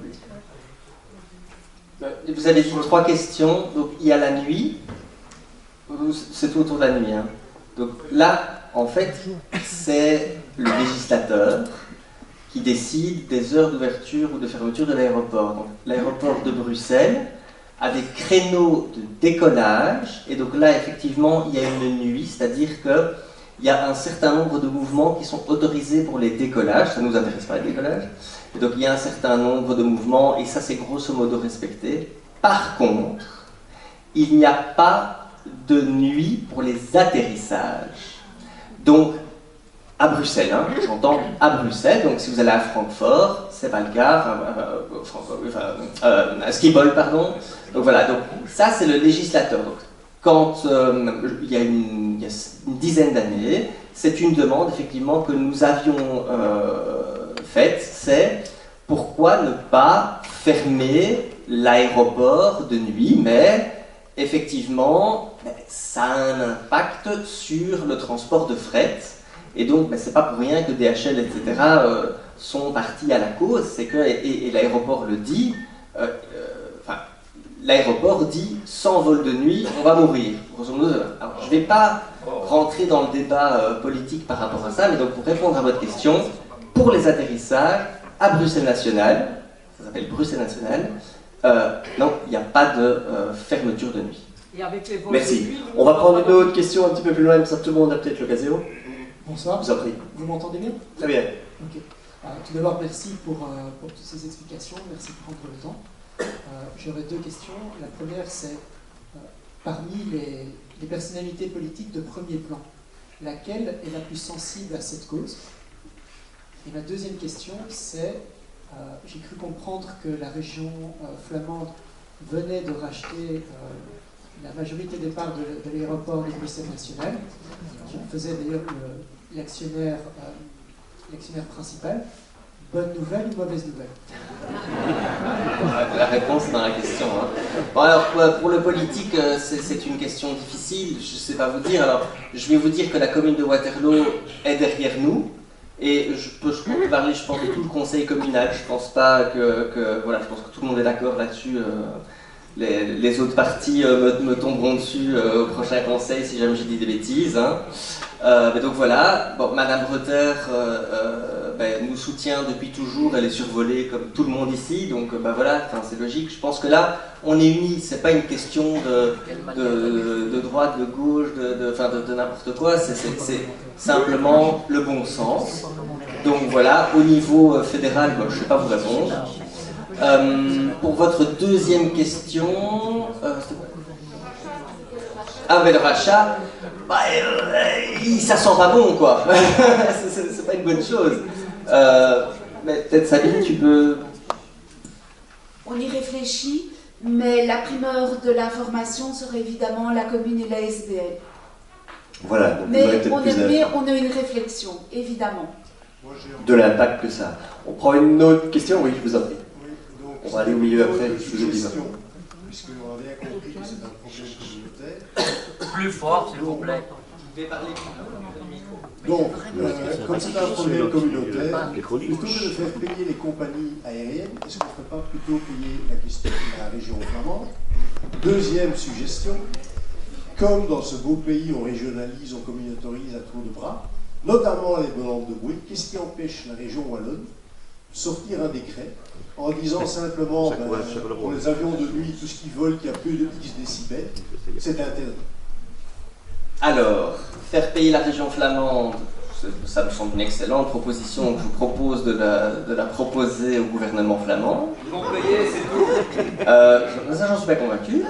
Vous avez dit 3 questions. Donc il y a la nuit, c'est tout autour de la nuit. Hein. Donc là, en fait, c'est le législateur qui décide des heures d'ouverture ou de fermeture de l'aéroport. Donc l'aéroport de Bruxelles a des créneaux de décollage, et donc là, effectivement, il y a une nuit, c'est-à-dire qu'il y a un certain nombre de mouvements qui sont autorisés pour les décollages, ça ne nous intéresse pas les décollages, et donc il y a un certain nombre de mouvements, et ça c'est grosso modo respecté. Par contre, il n'y a pas de nuit pour les atterrissages. Donc, à Bruxelles, hein, j'entends à Bruxelles, donc si vous allez à Francfort, c'est pas le cas, à Schiphol, pardon. Donc voilà, donc ça c'est le législateur. Donc, quand il y a une dizaine d'années, c'est une demande effectivement que nous avions faite, c'est pourquoi ne pas fermer l'aéroport de nuit, mais effectivement ça a un impact sur le transport de fret. Et donc, c'est pas pour rien que DHL, etc. Sont partis à la cause, c'est que, et l'aéroport le dit, l'aéroport dit, sans vol de nuit, on va mourir. Alors, je ne vais pas rentrer dans le débat politique par rapport à ça, mais donc pour répondre à votre question, pour les atterrissages, à Bruxelles National, ça s'appelle Bruxelles National, non, il n'y a pas de fermeture de nuit. Et avec les vols Merci. de nuit, On va prendre une autre question un petit peu plus loin, comme ça tout le monde a peut-être l'occasion. Bonsoir. Je vous en prie. Vous m'entendez bien? Très bien. Ok. Tout d'abord, merci pour toutes ces explications. Merci de prendre le temps. J'aurais 2 questions. La première, c'est parmi les personnalités politiques de premier plan, laquelle est la plus sensible à cette cause? Et ma deuxième question, c'est j'ai cru comprendre que la région flamande venait de racheter la majorité des parts de l'aéroport de Bruxelles National, qui en faisait d'ailleurs l'actionnaire principal. Bonne nouvelle ou mauvaise nouvelle? La réponse est dans la question. Hein. Bon, alors, pour le politique, c'est une question difficile, je ne sais pas vous dire. Alors, je vais vous dire que la commune de Waterloo est derrière nous, et je peux parler, je pense, de tout le conseil communal. Je pense pas voilà, je pense que tout le monde est d'accord là-dessus. Les autres partis me tomberont dessus au prochain conseil si jamais j'ai dit des bêtises. Hein. Mais donc voilà, bon, Madame Reuter nous soutient depuis toujours, elle est survolée comme tout le monde ici, donc voilà, c'est logique. Je pense que là, on est unis, c'est pas une question de droite, de gauche, de n'importe quoi, c'est simplement le bon sens. Donc voilà, au niveau fédéral, je ne sais pas vous répondre. Pour votre deuxième question, mais le rachat, ça sent pas bon, quoi. C'est pas une bonne chose. Mais peut-être Sabine, tu peux... On y réfléchit, mais la primeur de l'information serait évidemment la commune et la SBL. Voilà, donc mais on a une réflexion, évidemment. De l'impact que ça. On prend une autre question, oui, je vous en prie. Oui, donc, on va aller au milieu après, je vous ai dit. Puisqu'on a bien compris que c'est un problème communautaire. Plus fort, s'il vous plaît. Donc, comme c'est un problème communautaire, plutôt que de faire payer les compagnies aériennes, est-ce qu'on ne ferait pas plutôt payer la question de la région flamande? Deuxième suggestion, comme dans ce beau pays on régionalise, on communautarise à tour de bras, notamment les bandes de bruit, qu'est-ce qui empêche la région wallonne de sortir un décret en disant simplement pour les avions de nuit, tout ce qui vole qui a plus de X décibels, c'est interdit. Alors, faire payer la région flamande, ça me semble une excellente proposition, je vous propose de la proposer au gouvernement flamand. Ils vont payer, c'est tout. Ça, j'en suis pas convaincu.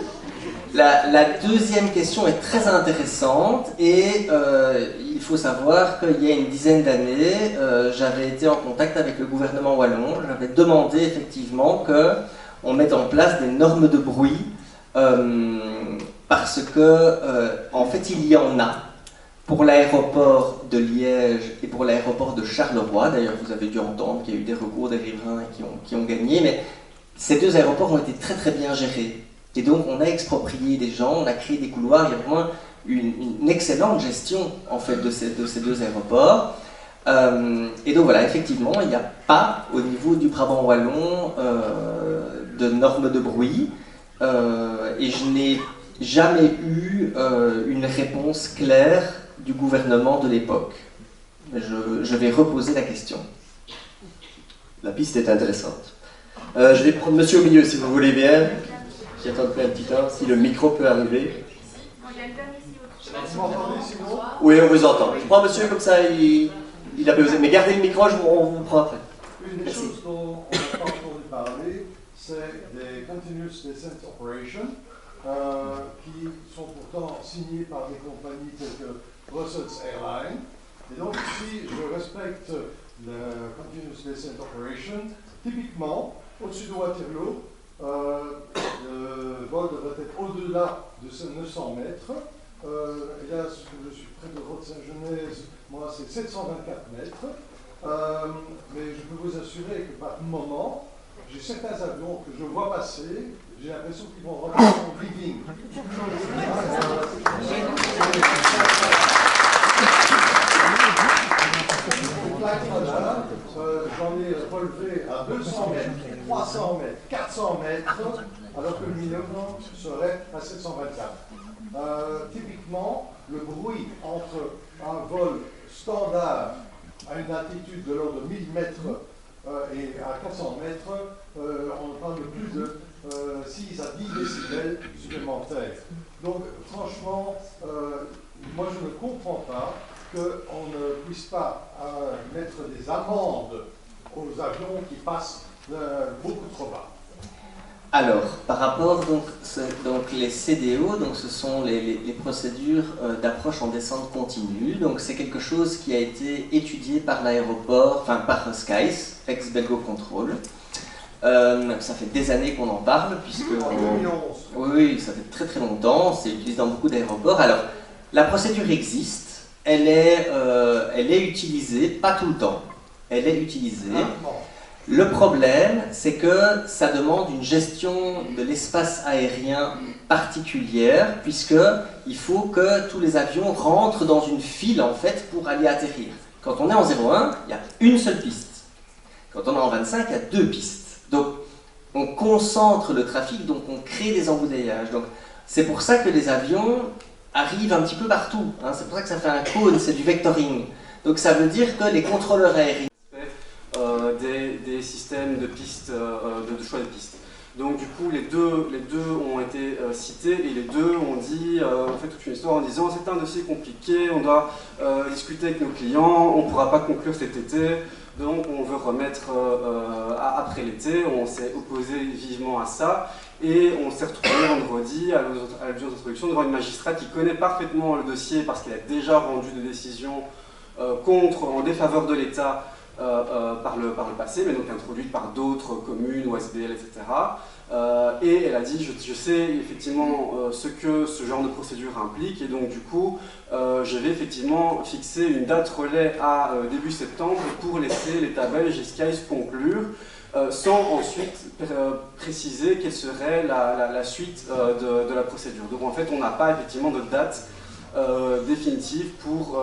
La deuxième question est très intéressante et il faut savoir qu'il y a une dizaine d'années, j'avais été en contact avec le gouvernement wallon, j'avais demandé effectivement qu'on mette en place des normes de bruit parce que, en fait, il y en a pour l'aéroport de Liège et pour l'aéroport de Charleroi. D'ailleurs, vous avez dû entendre qu'il y a eu des recours des riverains qui ont gagné, mais ces deux aéroports ont été très très bien gérés. Et donc, on a exproprié des gens, on a créé des couloirs, il y a vraiment une excellente gestion en fait de ces deux aéroports. Et donc voilà, effectivement, il n'y a pas au niveau du Brabant wallon de normes de bruit. Et je n'ai jamais eu une réponse claire du gouvernement de l'époque. Je vais reposer la question. La piste est intéressante. Je vais prendre monsieur au milieu si vous voulez bien. J'attends un petit temps, si le micro peut arriver. Oui, on vous entend. Je prends monsieur comme ça, il a posé. Mais gardez le micro, on vous prend après. Une des choses dont on n'a pas entendu parler, c'est des Continuous Descent Operations, qui sont pourtant signées par des compagnies telles que Brussels Airlines. Et donc ici, je respecte le Continuous Descent Operation. Typiquement, au-dessus de Waterloo, le vol devrait être au-delà de ces 900 mètres. Et là, je suis près de Rotte-Saint-Genèse, moi c'est 724 mètres. Mais je peux vous assurer que par moment, j'ai certains avions que je vois passer, j'ai l'impression qu'ils vont rentrer en briefing. J'en ai relevé à 200 mètres, 300 mètres, 400 mètres, alors que le minimum serait à 724. Typiquement, le bruit entre un vol standard à une altitude de l'ordre de 1000 mètres et à 400 mètres, on parle de plus de 6 à 10 décibels supplémentaires. Donc, franchement, moi je ne comprends pas qu'on ne puisse pas mettre des amendes aux avions qui passent beaucoup trop bas. Alors, par rapport donc les CDO, donc ce sont les procédures d'approche en descente continue. Donc c'est quelque chose qui a été étudié par l'aéroport, enfin par SkyS, ex-Belgo Control. Ça fait des années qu'on en parle, puisque... Oui, ça fait très très longtemps, c'est utilisé dans beaucoup d'aéroports. Alors, la procédure existe, elle est utilisée, pas tout le temps, elle est utilisée. Le problème, c'est que ça demande une gestion de l'espace aérien particulière, puisqu'il faut que tous les avions rentrent dans une file en fait pour aller atterrir. Quand on est en 01, il y a une seule piste. Quand on est en 25, il y a deux pistes. Donc, on concentre le trafic, donc on crée des embouteillages. Donc, c'est pour ça que les avions arrivent un petit peu partout. Hein. C'est pour ça que ça fait un cône, c'est du vectoring. Donc, ça veut dire que les contrôleurs aériens des systèmes de pistes, de choix de pistes. Donc du coup, les deux ont été cités et les deux ont dit, on fait toute une histoire en disant c'est un dossier compliqué, on doit discuter avec nos clients, on ne pourra pas conclure cet été, donc on veut remettre après l'été. On s'est opposé vivement à ça et on s'est retrouvé vendredi à l'audience d'introduction devant une magistrate qui connaît parfaitement le dossier parce qu'elle a déjà rendu des décisions en défaveur de l'État par le passé, mais donc introduite par d'autres communes ou SBL, etc. Et elle a dit, je sais effectivement ce que ce genre de procédure implique, et donc du coup, je vais effectivement fixer une date relais à début septembre pour laisser l'État belge et Skies conclure, sans ensuite préciser quelle serait la suite de la procédure. Donc en fait, on n'a pas effectivement de date définitive pour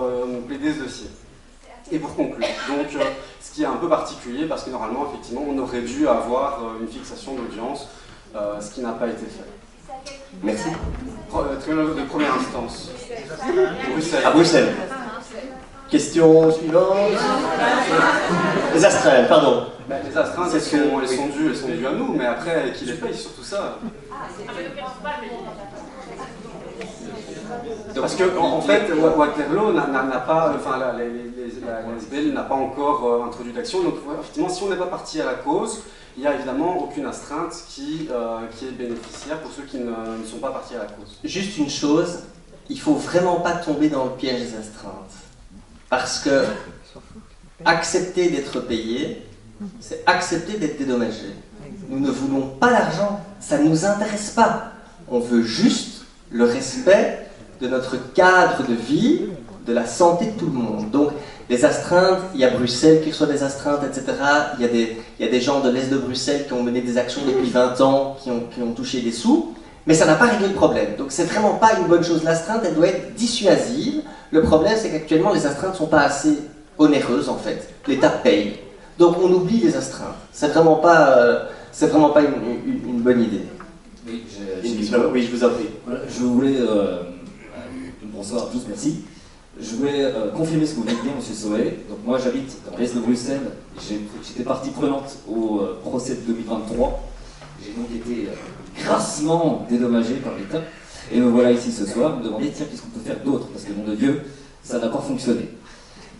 plaider ce dossier. Et pour conclure, donc ce qui est un peu particulier parce que normalement, effectivement, on aurait dû avoir une fixation d'audience, ce qui n'a pas été fait. Merci. Tribunal de première instance. Bruxelles. À Bruxelles. Question suivante. Les astreintes, pardon. Les astreintes, elles sont dues à nous, mais après, qui les paye, surtout ça. Parce que en fait, Waterloo n'a pas, enfin la SBL n'a pas encore introduit d'action. Donc effectivement, si on n'est pas parti à la cause, il n'y a évidemment aucune astreinte qui est bénéficiaire pour ceux qui ne sont pas partis à la cause. Juste une chose, il ne faut vraiment pas tomber dans le piège des astreintes. Parce que accepter d'être payé, c'est accepter d'être dédommagé. Nous ne voulons pas l'argent, ça ne nous intéresse pas. On veut juste le respect de notre cadre de vie, de la santé de tout le monde. Donc, les astreintes, il y a Bruxelles qui reçoit des astreintes, etc. Il y a des gens de l'Est de Bruxelles qui ont mené des actions depuis 20 ans, qui ont touché des sous, mais ça n'a pas réglé le problème. Donc, c'est vraiment pas une bonne chose. L'astreinte, elle doit être dissuasive. Le problème, c'est qu'actuellement, les astreintes ne sont pas assez onéreuses, en fait. L'État paye. Donc, on oublie les astreintes. C'est vraiment pas une bonne idée. Oui, oui, je vous en prie. Voilà, je voulais... bonsoir à tous, merci. Je voulais confirmer ce que vous venez de dire, M. Soé. Donc moi j'habite dans l'est de Bruxelles. J'étais partie prenante au procès de 2023. J'ai donc été grassement dédommagé par l'État. Et me voilà ici ce soir, me demander tiens, qu'est-ce qu'on peut faire d'autre? Parce que nom de Dieu, ça n'a pas fonctionné.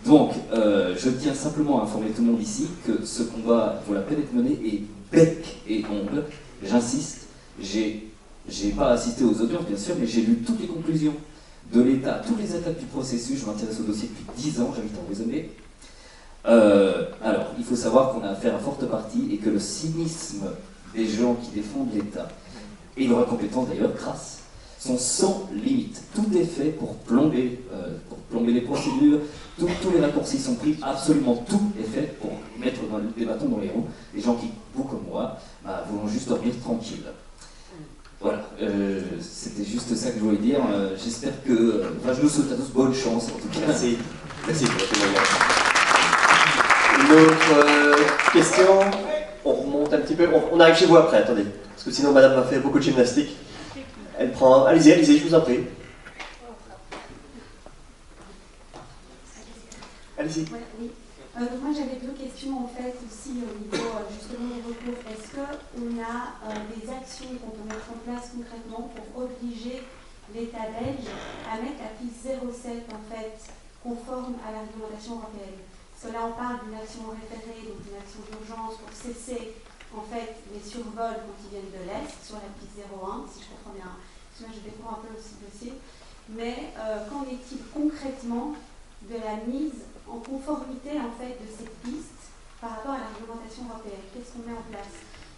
Donc je tiens simplement à informer tout le monde ici que ce combat vaut la peine d'être mené et bec et ongle. J'insiste, j'ai pas assisté aux audiences bien sûr, mais j'ai lu toutes les conclusions de l'État, toutes les étapes du processus. Je m'intéresse au dossier depuis 10 ans, j'habite en raisonné. Alors, il faut savoir qu'on a affaire à forte partie et que le cynisme des gens qui défendent l'État, et leur incompétence d'ailleurs, crasse, sont sans limite. Tout est fait pour plomber les procédures, tous les raccourcis sont pris, absolument tout est fait pour mettre des bâtons dans les roues. Les gens qui, vous comme moi, voulons juste dormir tranquille. Voilà, c'était juste ça que je voulais dire. J'espère que... je nous souhaite à tous bonne chance en tout cas. Merci. Merci pour votre témoignage. Une autre question? On remonte un petit peu. On arrive chez vous après, attendez. Parce que sinon madame va faire beaucoup de gymnastique. Elle prend... Allez-y, je vous en prie. Allez-y. Ouais, oui. Moi j'avais deux questions en fait aussi au niveau justement des recours. Est-ce qu'on a des actions qu'on peut mettre en place concrètement pour obliger l'État belge à mettre la piste 07 en fait conforme à la réglementation européenne? Parce que là on parle d'une action référée, donc une action d'urgence pour cesser en fait les survols quand ils viennent de l'Est sur la piste 01, si je comprends bien. Parce que moi je découvre un peu aussi le dossier. Mais qu'en est-il concrètement de la mise en conformité en fait de cette piste par rapport à la réglementation européenne? Qu'est-ce qu'on met en place?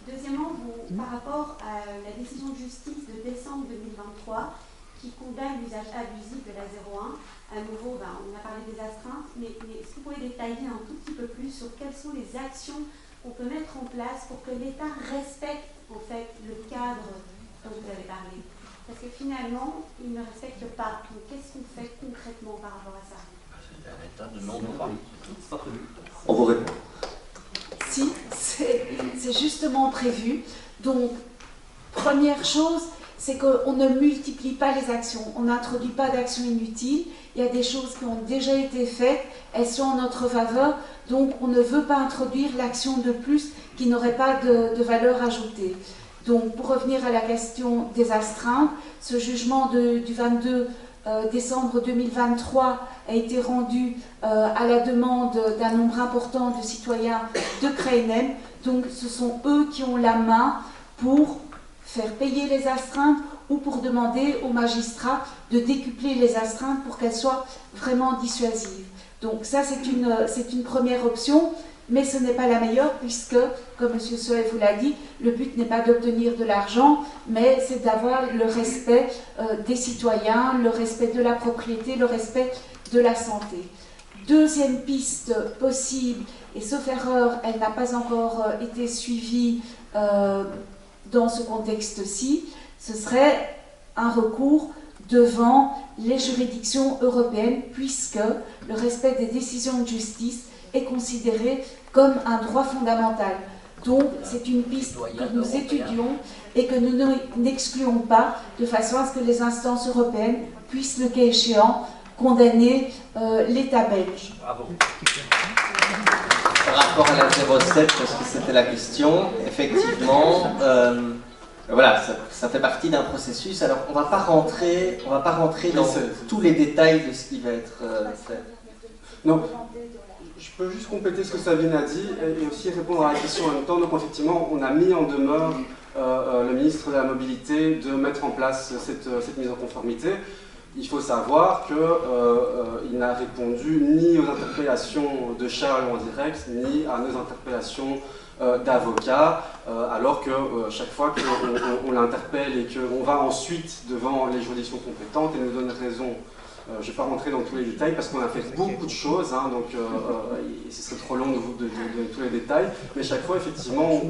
Deuxièmement, par rapport à la décision de justice de décembre 2023 qui condamne l'usage abusif de la 01, à nouveau, on a parlé des astreintes, mais est-ce que vous pouvez détailler un tout petit peu plus sur quelles sont les actions qu'on peut mettre en place pour que l'État respecte en fait le cadre dont vous avez parlé? Parce que finalement, il ne respecte pas. Donc qu'est-ce qu'on fait concrètement par rapport à ça? On vous répond. Si, c'est justement prévu. Donc, première chose, c'est qu'on ne multiplie pas les actions, on n'introduit pas d'actions inutiles. Il y a des choses qui ont déjà été faites, elles sont en notre faveur, donc on ne veut pas introduire l'action de plus qui n'aurait pas de valeur ajoutée. Donc pour revenir à la question des astreintes, ce jugement du 22 décembre 2023 a été rendu à la demande d'un nombre important de citoyens de Krainem, donc ce sont eux qui ont la main pour faire payer les astreintes ou pour demander aux magistrats de décupler les astreintes pour qu'elles soient vraiment dissuasives. Donc ça, c'est une première option, mais ce n'est pas la meilleure puisque, comme M. Soe vous l'a dit, le but n'est pas d'obtenir de l'argent, mais c'est d'avoir le respect des citoyens, le respect de la propriété, le respect de la santé. Deuxième piste possible, et sauf erreur, elle n'a pas encore été suivie dans ce contexte-ci, ce serait un recours devant les juridictions européennes puisque le respect des décisions de justice est considéré comme un droit fondamental. Donc c'est une piste que nous étudions et que nous n'excluons pas de façon à ce que les instances européennes puissent, le cas échéant, condamner l'État belge. Bravo. Par rapport à la 07, parce que c'était la question, effectivement, voilà, ça fait partie d'un processus. Alors, on ne va pas rentrer dans tous les détails de ce qui va être fait. Non, je peux juste compléter ce que Sabine a dit et aussi répondre à la question en même temps. Donc, effectivement, on a mis en demeure le ministre de la Mobilité de mettre en place cette mise en conformité. Il faut savoir qu'il n'a répondu ni aux interpellations de Charles en direct, ni à nos interpellations d'avocats, alors que chaque fois qu'on l'interpelle et qu'on va ensuite devant les juridictions compétentes, elles nous donnent raison. Je ne vais pas rentrer dans tous les détails parce qu'on a fait beaucoup de choses, hein, donc ce serait trop long de donner tous les détails, mais chaque fois, effectivement,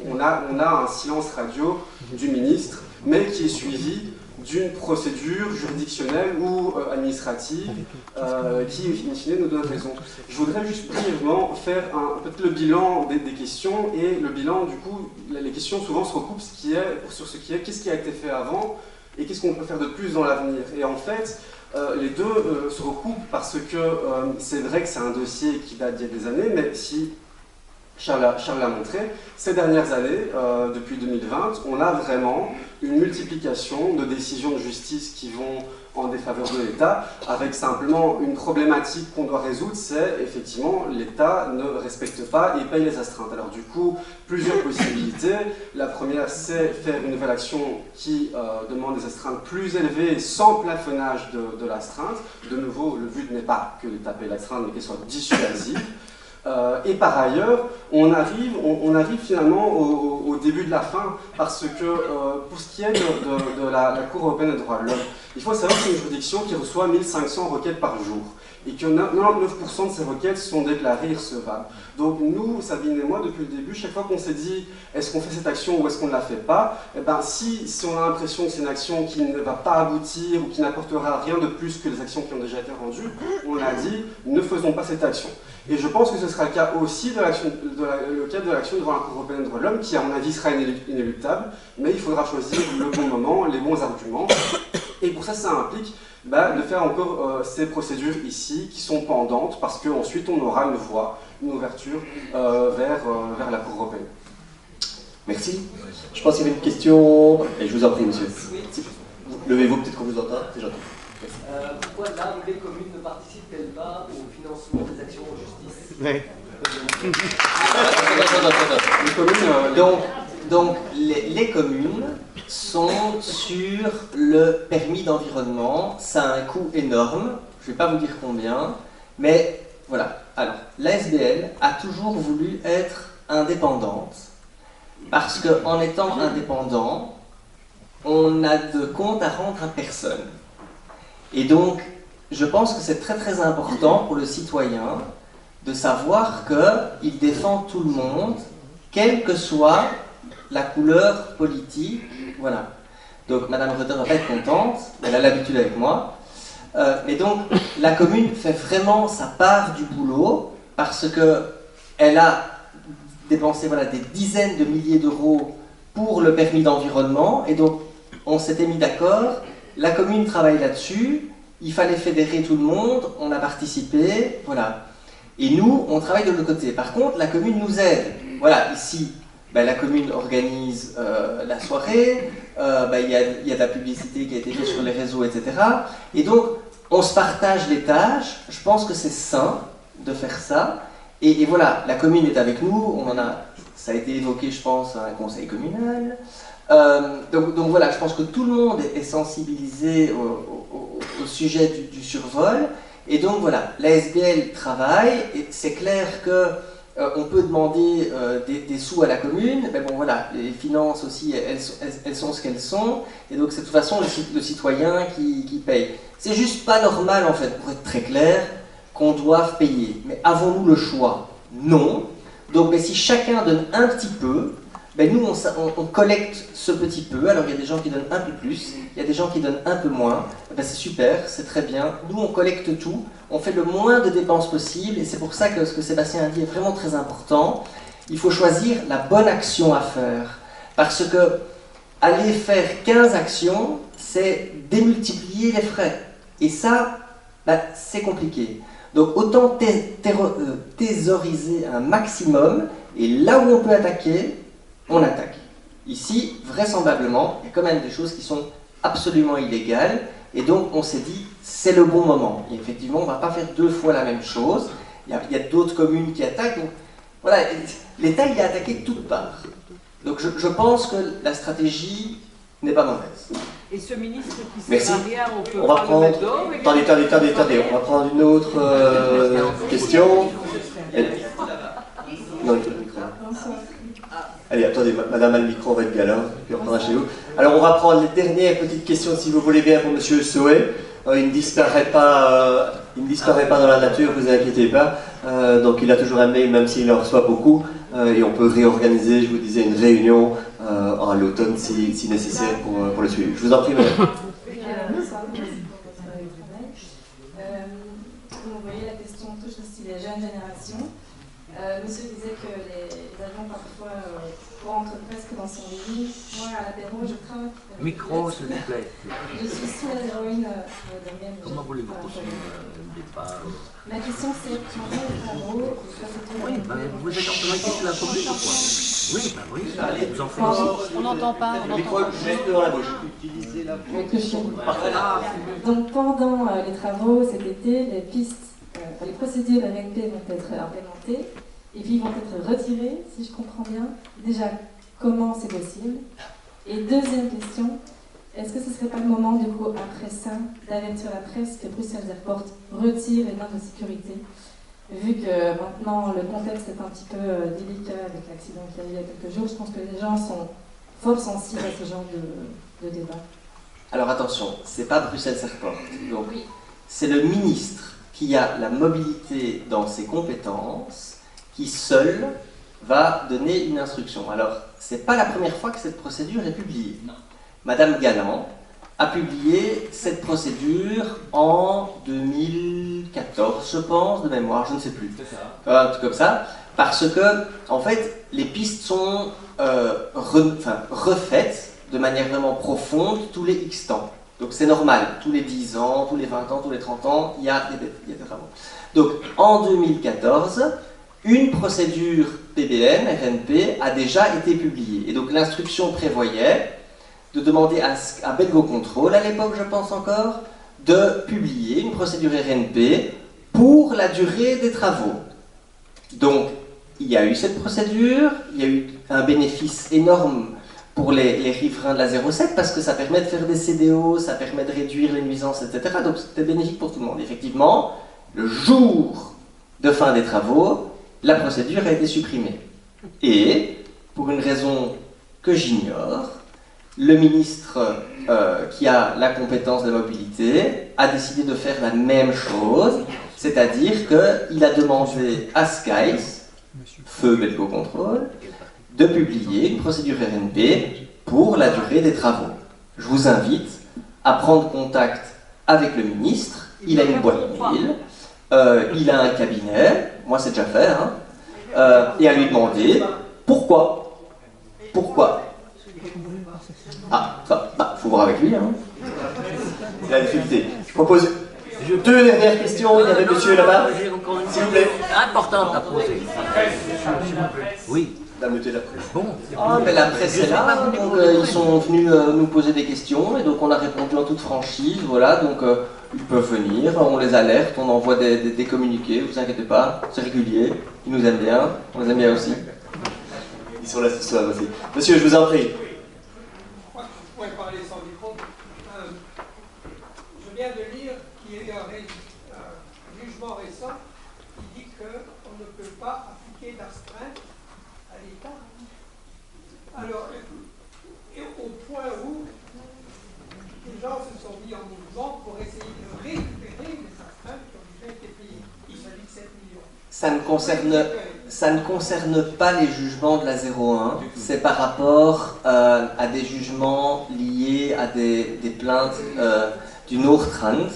on a un silence radio du ministre, mais qui est suivi d'une procédure juridictionnelle ou administrative qui, in fine, nous donne raison. Je voudrais juste brièvement faire peut-être le bilan des questions, et le bilan, du coup, les questions souvent se recoupent sur ce qui est, qu'est-ce qui a été fait avant et qu'est-ce qu'on peut faire de plus dans l'avenir. Et en fait, les deux se recoupent parce que c'est vrai que c'est un dossier qui date d'il y a des années, mais si Charles l'a montré, ces dernières années, depuis 2020, on a vraiment une multiplication de décisions de justice qui vont en défaveur de l'État, avec simplement une problématique qu'on doit résoudre, c'est effectivement l'État ne respecte pas et paye les astreintes. Alors du coup, plusieurs possibilités. La première, c'est faire une nouvelle action qui demande des astreintes plus élevées sans plafonnage de l'astreinte. De nouveau, le but n'est pas que l'État paye l'astreinte, mais qu'elle soit dissuasive. Et par ailleurs, on arrive finalement au début de la fin, parce que pour ce qui est de la Cour européenne des droits de l'homme, il faut savoir que c'est une juridiction qui reçoit 1500 requêtes par jour, et que 99% de ces requêtes sont déclarées irrecevables. Donc nous, Sabine et moi, depuis le début, chaque fois qu'on s'est dit est-ce qu'on fait cette action ou est-ce qu'on ne la fait pas, eh ben, si on a l'impression que c'est une action qui ne va pas aboutir ou qui n'apportera rien de plus que les actions qui ont déjà été rendues, on a dit ne faisons pas cette action. Et je pense que ce sera le cas aussi le cas de l'action devant la Cour européenne des droits de l'homme, qui à mon avis sera inéluctable, mais il faudra choisir le bon moment, les bons arguments. Et pour ça, ça implique de faire encore ces procédures ici, qui sont pendantes, parce qu'ensuite on aura une voie, une ouverture vers la Cour européenne. Merci. Je pense qu'il y avait une question, et je vous en prie, monsieur. Levez-vous, peut-être qu'on vous entend, c'est gentil. Pourquoi là, les communes ne participent-elles pas au financement des actions en justice? Oui. Donc les communes sont sur le permis d'environnement, ça a un coût énorme, je ne vais pas vous dire combien, mais voilà. Alors, l'ASBL a toujours voulu être indépendante, parce qu'en étant indépendant, on a de comptes à rendre à personne. Et donc, je pense que c'est très très important pour le citoyen de savoir qu'il défend tout le monde, quelle que soit la couleur politique. Voilà. Donc, Madame Reuter va pas être contente, elle a l'habitude avec moi. Mais donc, la commune fait vraiment sa part du boulot, parce qu'elle a dépensé des dizaines de milliers d'euros pour le permis d'environnement, et donc on s'était mis d'accord, la commune travaille là-dessus, il fallait fédérer tout le monde, on a participé, voilà. Et nous, on travaille de l'autre côté. Par contre, la commune nous aide. Voilà, ici, ben, la commune organise la soirée, ben, y a de la publicité qui a été faite sur les réseaux, etc. Et donc, on se partage les tâches. Je pense que c'est sain de faire ça. Et voilà, la commune est avec nous. Ça a été évoqué, je pense, à un conseil communal. Donc voilà, je pense que tout le monde est sensibilisé au sujet du survol. Et donc voilà, la SBL travaille, et c'est clair que on peut demander des sous à la commune, mais bon voilà, les finances aussi, elles sont ce qu'elles sont, et donc c'est de toute façon le citoyen qui paye. C'est juste pas normal en fait, pour être très clair, qu'on doive payer. Mais avons-nous le choix? Non. Donc mais si chacun donne un petit peu, ben nous on collecte ce petit peu. Alors il y a des gens qui donnent un peu plus, il y a des gens qui donnent un peu moins, ben c'est super, c'est très bien. Nous on collecte tout, on fait le moins de dépenses possible, et c'est pour ça que ce que Sébastien a dit est vraiment très important. Il faut choisir la bonne action à faire, parce que aller faire 15 actions, c'est démultiplier les frais, et ça, ben, c'est compliqué. Donc autant thésauriser un maximum, et là où on peut attaquer, on attaque. Ici, vraisemblablement, il y a quand même des choses qui sont absolument illégales, et donc on s'est dit, c'est le bon moment. Et effectivement, on ne va pas faire 2 fois la même chose. Il y a d'autres communes qui attaquent. Donc, voilà, l'État, il a attaqué de toutes parts. Donc je pense que la stratégie n'est pas mauvaise. Et ce ministre qui Merci. sert à rien, on peut On va pas prendre... le mettre dehors, Attendez, on va prendre une autre question. Non, il faut le micro. Allez, attendez, madame a le micro, on va être galant, puis on reprendra chez vous. Alors, on va prendre les dernières petites questions, si vous voulez bien, pour monsieur Soé. Il ne disparaît pas dans la nature, vous inquiétez pas. Donc, il a toujours un mail, même s'il en reçoit beaucoup. Et on peut réorganiser, je vous disais, une réunion à l'automne, si nécessaire, pour le suivi. Je vous en prie, madame. Vous voyez, la question touche aussi les jeunes générations. Monsieur disait que les avions parfois rentrent presque dans son lit. Moi, à l'apéro, je crains. Micro, s'il vous plaît. Je suis sous l'héroïne de même. Comment voulez-vous poursuivre le départ? Ma question, c'est pendant les travaux. Oui, ben, vous êtes en train de quitter la commune ou quoi? Oui, ben oui, allez, vous en félicitez. On n'entend pas. Le micro juste devant la bouche. Utilisez la bouche. Donc, pendant les travaux cet été, les pistes. Les procédures RNP vont être implémentées et puis vont être retirées, si je comprends bien. Déjà, comment c'est possible? Et deuxième question, est-ce que ce ne serait pas le moment, du coup, après ça, d'avertir la presse que Bruxelles Airport retire les normes de sécurité? Vu que maintenant le contexte est un petit peu délicat avec l'accident qu'il y a eu il y a quelques jours, je pense que les gens sont fort sensibles à ce genre de débat. Alors attention, c'est pas Bruxelles Airport. Donc, c'est le ministre qui a la mobilité dans ses compétences, qui seul va donner une instruction. Alors, c'est pas la première fois que cette procédure est publiée. Non. Madame Galland a publié cette procédure en 2014, je pense, de mémoire, je ne sais plus. C'est ça. Un truc comme ça, parce que, en fait, les pistes sont refaites de manière vraiment profonde tous les X temps. Donc c'est normal, tous les 10 ans, tous les 20 ans, tous les 30 ans, il y a des travaux. Donc en 2014, une procédure PBN, RNP, a déjà été publiée. Et donc l'instruction prévoyait de demander à Belgo Control, à l'époque je pense encore, de publier une procédure RNP pour la durée des travaux. Donc il y a eu cette procédure, il y a eu un bénéfice énorme pour les riverains de la 07, parce que ça permet de faire des CDO, ça permet de réduire les nuisances, etc. Donc c'était bénéfique pour tout le monde. Effectivement, le jour de fin des travaux, la procédure a été supprimée. Et, pour une raison que j'ignore, le ministre qui a la compétence de mobilité a décidé de faire la même chose, c'est-à-dire qu'il a demandé à Skies, feu Belgo Control, de publier une procédure RNP pour la durée des travaux. Je vous invite à prendre contact avec le ministre, il a une boîte mail, il a un cabinet, moi c'est déjà fait, hein, et à lui demander pourquoi. Ah, ça, bah, faut voir avec lui, hein. C'est la difficulté. Je propose deux dernières questions. Il y avait monsieur là-bas. S'il vous plaît. Importante à poser. Oui. La muté de la presse. Bon. Ah, mais la presse est là, donc ils sont venus nous poser des questions, et donc on a répondu en toute franchise, voilà, donc ils peuvent venir, on les alerte, on envoie des communiqués, vous inquiétez pas, c'est régulier, ils nous aiment bien, on les aime bien aussi. Ils sont là ce soir aussi. Monsieur, je vous en prie. Vous pouvez parler sans micro. Je viens de lire qu'il y a eu un jugement récent qui dit qu'on ne peut pas appliquer d'astreinte à l'État. Alors, et au point où les gens se sont mis en mouvement pour essayer de récupérer les astreintes qui ont déjà été payées. Il s'agit de 7 millions. Ça ne concerne pas les jugements de la 01, c'est par rapport à des jugements liés à des plaintes du Nordrand,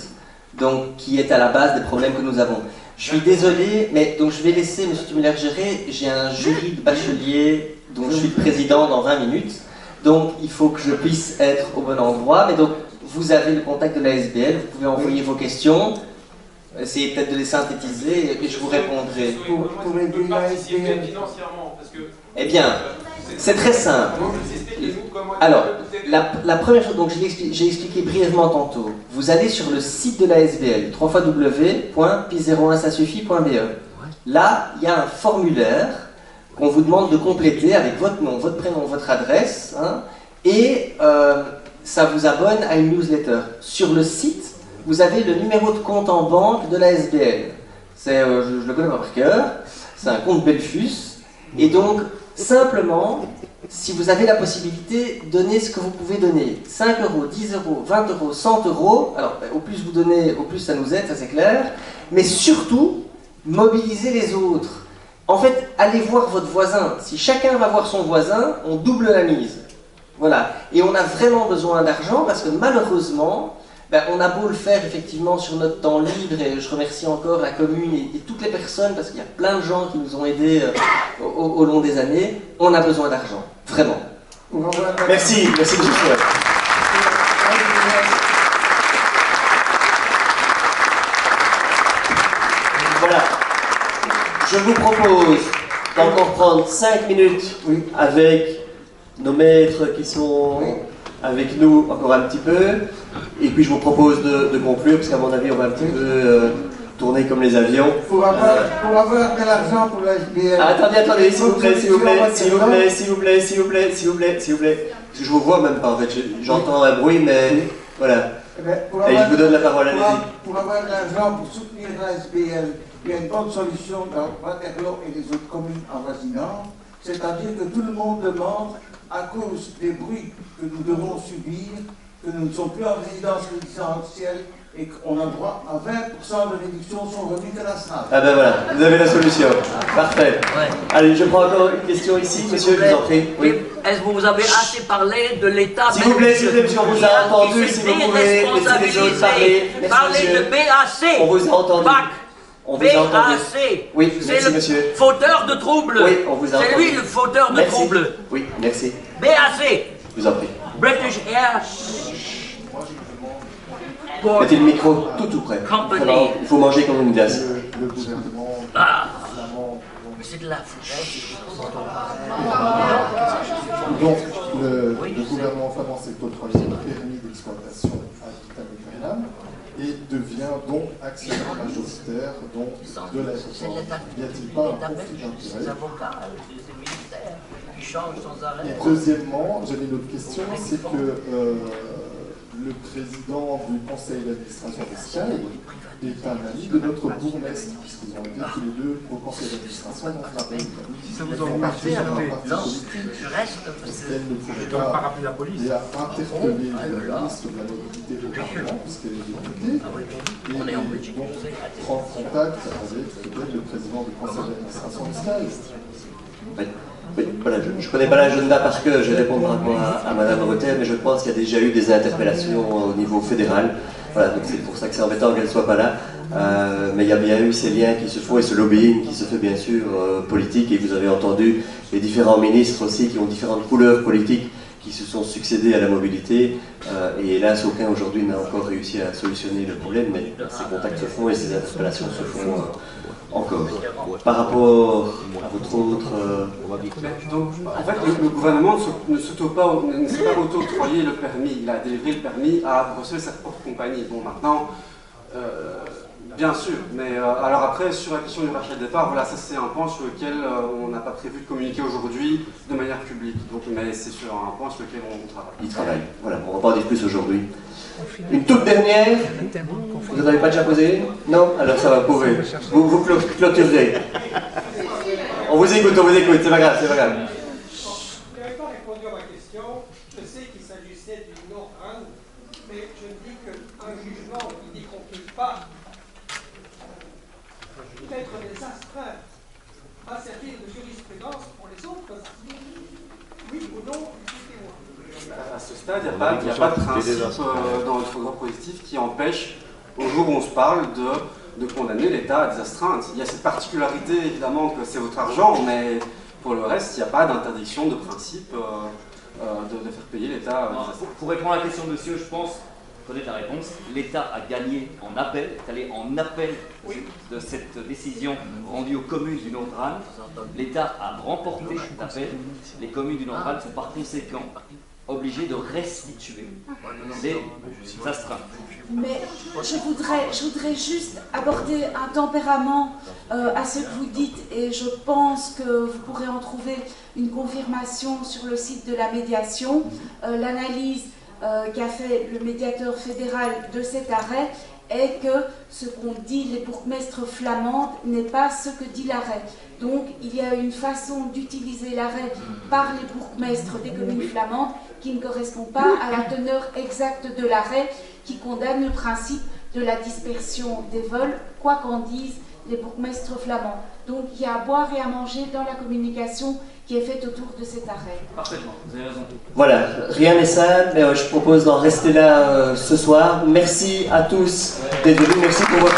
donc qui est à la base des problèmes que nous avons. Je suis désolé, mais donc je vais laisser M. Tumuller gérer. J'ai un jury de bacheliers dont je suis le président dans 20 minutes, donc il faut que je puisse être au bon endroit. Mais donc vous avez le contact de la SBL, vous pouvez envoyer vos questions. Essayez peut-être de les synthétiser et je vous répondrai. Pour aider la SBL financièrement, parce que... Eh bien, c'est très simple. Alors, la première chose, donc j'ai expliqué brièvement tantôt. Vous allez sur le site de la SBL, www.pi01sasuffit.be. Là, il y a un formulaire qu'on vous demande de compléter avec votre nom, votre prénom, votre adresse, hein, et ça vous abonne à une newsletter. Sur le site, vous avez le numéro de compte en banque de la SBL. Je le connais pas par cœur, c'est un compte Belfus. Et donc, simplement, si vous avez la possibilité, donnez ce que vous pouvez donner. 5 euros, 10 euros, 20 euros, 100 euros. Alors, au plus vous donnez, au plus ça nous aide, ça c'est clair. Mais surtout, mobilisez les autres. En fait, allez voir votre voisin. Si chacun va voir son voisin, on double la mise. Voilà. Et on a vraiment besoin d'argent parce que malheureusement, on a beau le faire effectivement sur notre temps libre, et je remercie encore la commune et toutes les personnes parce qu'il y a plein de gens qui nous ont aidés au long des années, on a besoin d'argent, vraiment. Merci, merci monsieur Chouette. Voilà, je vous propose d'encore prendre 5 minutes avec nos maîtres qui sont avec nous encore un petit peu. Et puis je vous propose de conclure, parce qu'à mon avis on va un petit peu tourner comme les avions. Pour avoir de l'argent pour la SBL. Attendez, s'il vous plaît, s'il vous plaît, s'il vous plaît, s'il vous plaît, s'il vous plaît, s'il vous plaît, s'il vous plaît. Parce que je vous vois même pas en fait, j'entends un bruit, mais voilà. Et je vous donne la parole, allez-y. Pour avoir de l'argent pour soutenir la SBL, il y a une bonne solution dans Waterloo et les autres communes avoisinantes, c'est-à-dire que tout le monde demande, à cause des bruits que nous devons subir, que nous ne sommes plus en résidence résidentielle et qu'on a droit à 20% de réduction sur le revenu cadastral. Ah ben voilà, vous avez la solution. Parfait. Ouais. Allez, je prends encore une question ici, monsieur, je vous en prie. Oui. Est-ce que vous avez assez parlé de l'État? S'il vous plaît, monsieur, on vous a entendu, si vous pouvez laisser les autres parler. Parlez de BAC. On vous a entendu. On vous a entendu. BAC. Oui, merci monsieur. Fauteur de troubles. Oui, on vous a entendu. C'est lui le fauteur de troubles. Oui, merci. BAC. Je vous en prie. British Air. Mettez le micro tout près. Company. Il faut manger comme une glace. Le gouvernement... Ah. C'est de la foutaise. Donc, le gouvernement flamand s'est octroyé le permis d'exploitation à vitam aeternam et devient donc actionnaire majoritaire de l'aéroport. N'y a-t-il pas un conflit d'intérêts? Et deuxièmement, j'avais une autre question, c'est que le président du conseil d'administration de Sky est un ami de notre bourgmestre, puisqu'ils ont été tous les deux au conseil d'administration dans la pays. Ça vous en remercie, je reste. Elle ne pouvait pas interpeller le ministre de la mobilité au Parlement, puisqu'elle est députée, et donc prendre contact avec peut-être le président du conseil d'administration de Sky. Oui, voilà, je ne connais pas l'agenda parce que je vais répondre par rapport à Madame Reuter, mais je pense qu'il y a déjà eu des interpellations au niveau fédéral. Voilà, donc c'est pour ça que c'est embêtant qu'elle ne soit pas là. Mais il y a bien eu ces liens qui se font et ce lobbying qui se fait bien sûr politique. Et vous avez entendu les différents ministres aussi qui ont différentes couleurs politiques qui se sont succédés à la mobilité, et hélas aucun aujourd'hui n'a encore réussi à solutionner le problème, mais ces contacts se font et ces interpellations se font encore. Par rapport à votre autre... Donc, en fait, le gouvernement ne s'est pas auto-octroyé le permis, il a délivré le permis à Bruxelles, sa propre compagnie. Bon, maintenant, bien sûr, mais alors après, sur la question du rachat de départ, voilà, ça c'est un point sur lequel on n'a pas prévu de communiquer aujourd'hui de manière publique. Donc, mais c'est sur un point sur lequel on travaille. Il travaille. Voilà, on ne va pas en dire plus aujourd'hui. Une toute dernière. Vous n'en avez pas déjà posé? Non? Alors ça va, vous pouvez. Vous clôturez. On vous écoute, c'est pas grave, c'est pas grave. Vous n'avez pas répondu à ma question. Je sais qu'il s'agissait d'une non-run, mais je me dis qu'un jugement qui dit qu'on ne peut pas mettre des astreintes va servir de jurisprudence pour les autres. Oui ou non? À ce stade, il n'y a pas de principe dans notre droit positif qui empêche, au jour où on se parle, de condamner l'État à des astreintes. Il y a cette particularité, évidemment, que c'est votre argent, mais pour le reste, il n'y a pas d'interdiction de principe de faire payer l'État des astreintes. Pour répondre à la question de monsieur, je pense, connaître la réponse, l'État a gagné en appel, est allé en appel de cette décision rendue aux communes du Nord-Rhin. L'État a remporté cet appel. Les communes du Nord-Rhin sont par conséquent obligées de restituer les astreintes. Mais je voudrais juste aborder un tempérament à ce que vous dites, et je pense que vous pourrez en trouver une confirmation sur le site de la médiation. L'analyse qu'a fait le médiateur fédéral de cet arrêt est que ce qu'ont dit les bourgmestres flamandes n'est pas ce que dit l'arrêt. Donc il y a une façon d'utiliser l'arrêt par les bourgmestres des communes flamandes qui ne correspond pas à la teneur exacte de l'arrêt qui condamne le principe de la dispersion des vols, quoi qu'en disent les bourgmestres flamands. Donc il y a à boire et à manger dans la communication qui est faite autour de cet arrêt. Parfaitement, vous avez raison. Voilà, rien n'est simple, mais je propose d'en rester là ce soir. Merci à tous d'être venus, merci pour votre...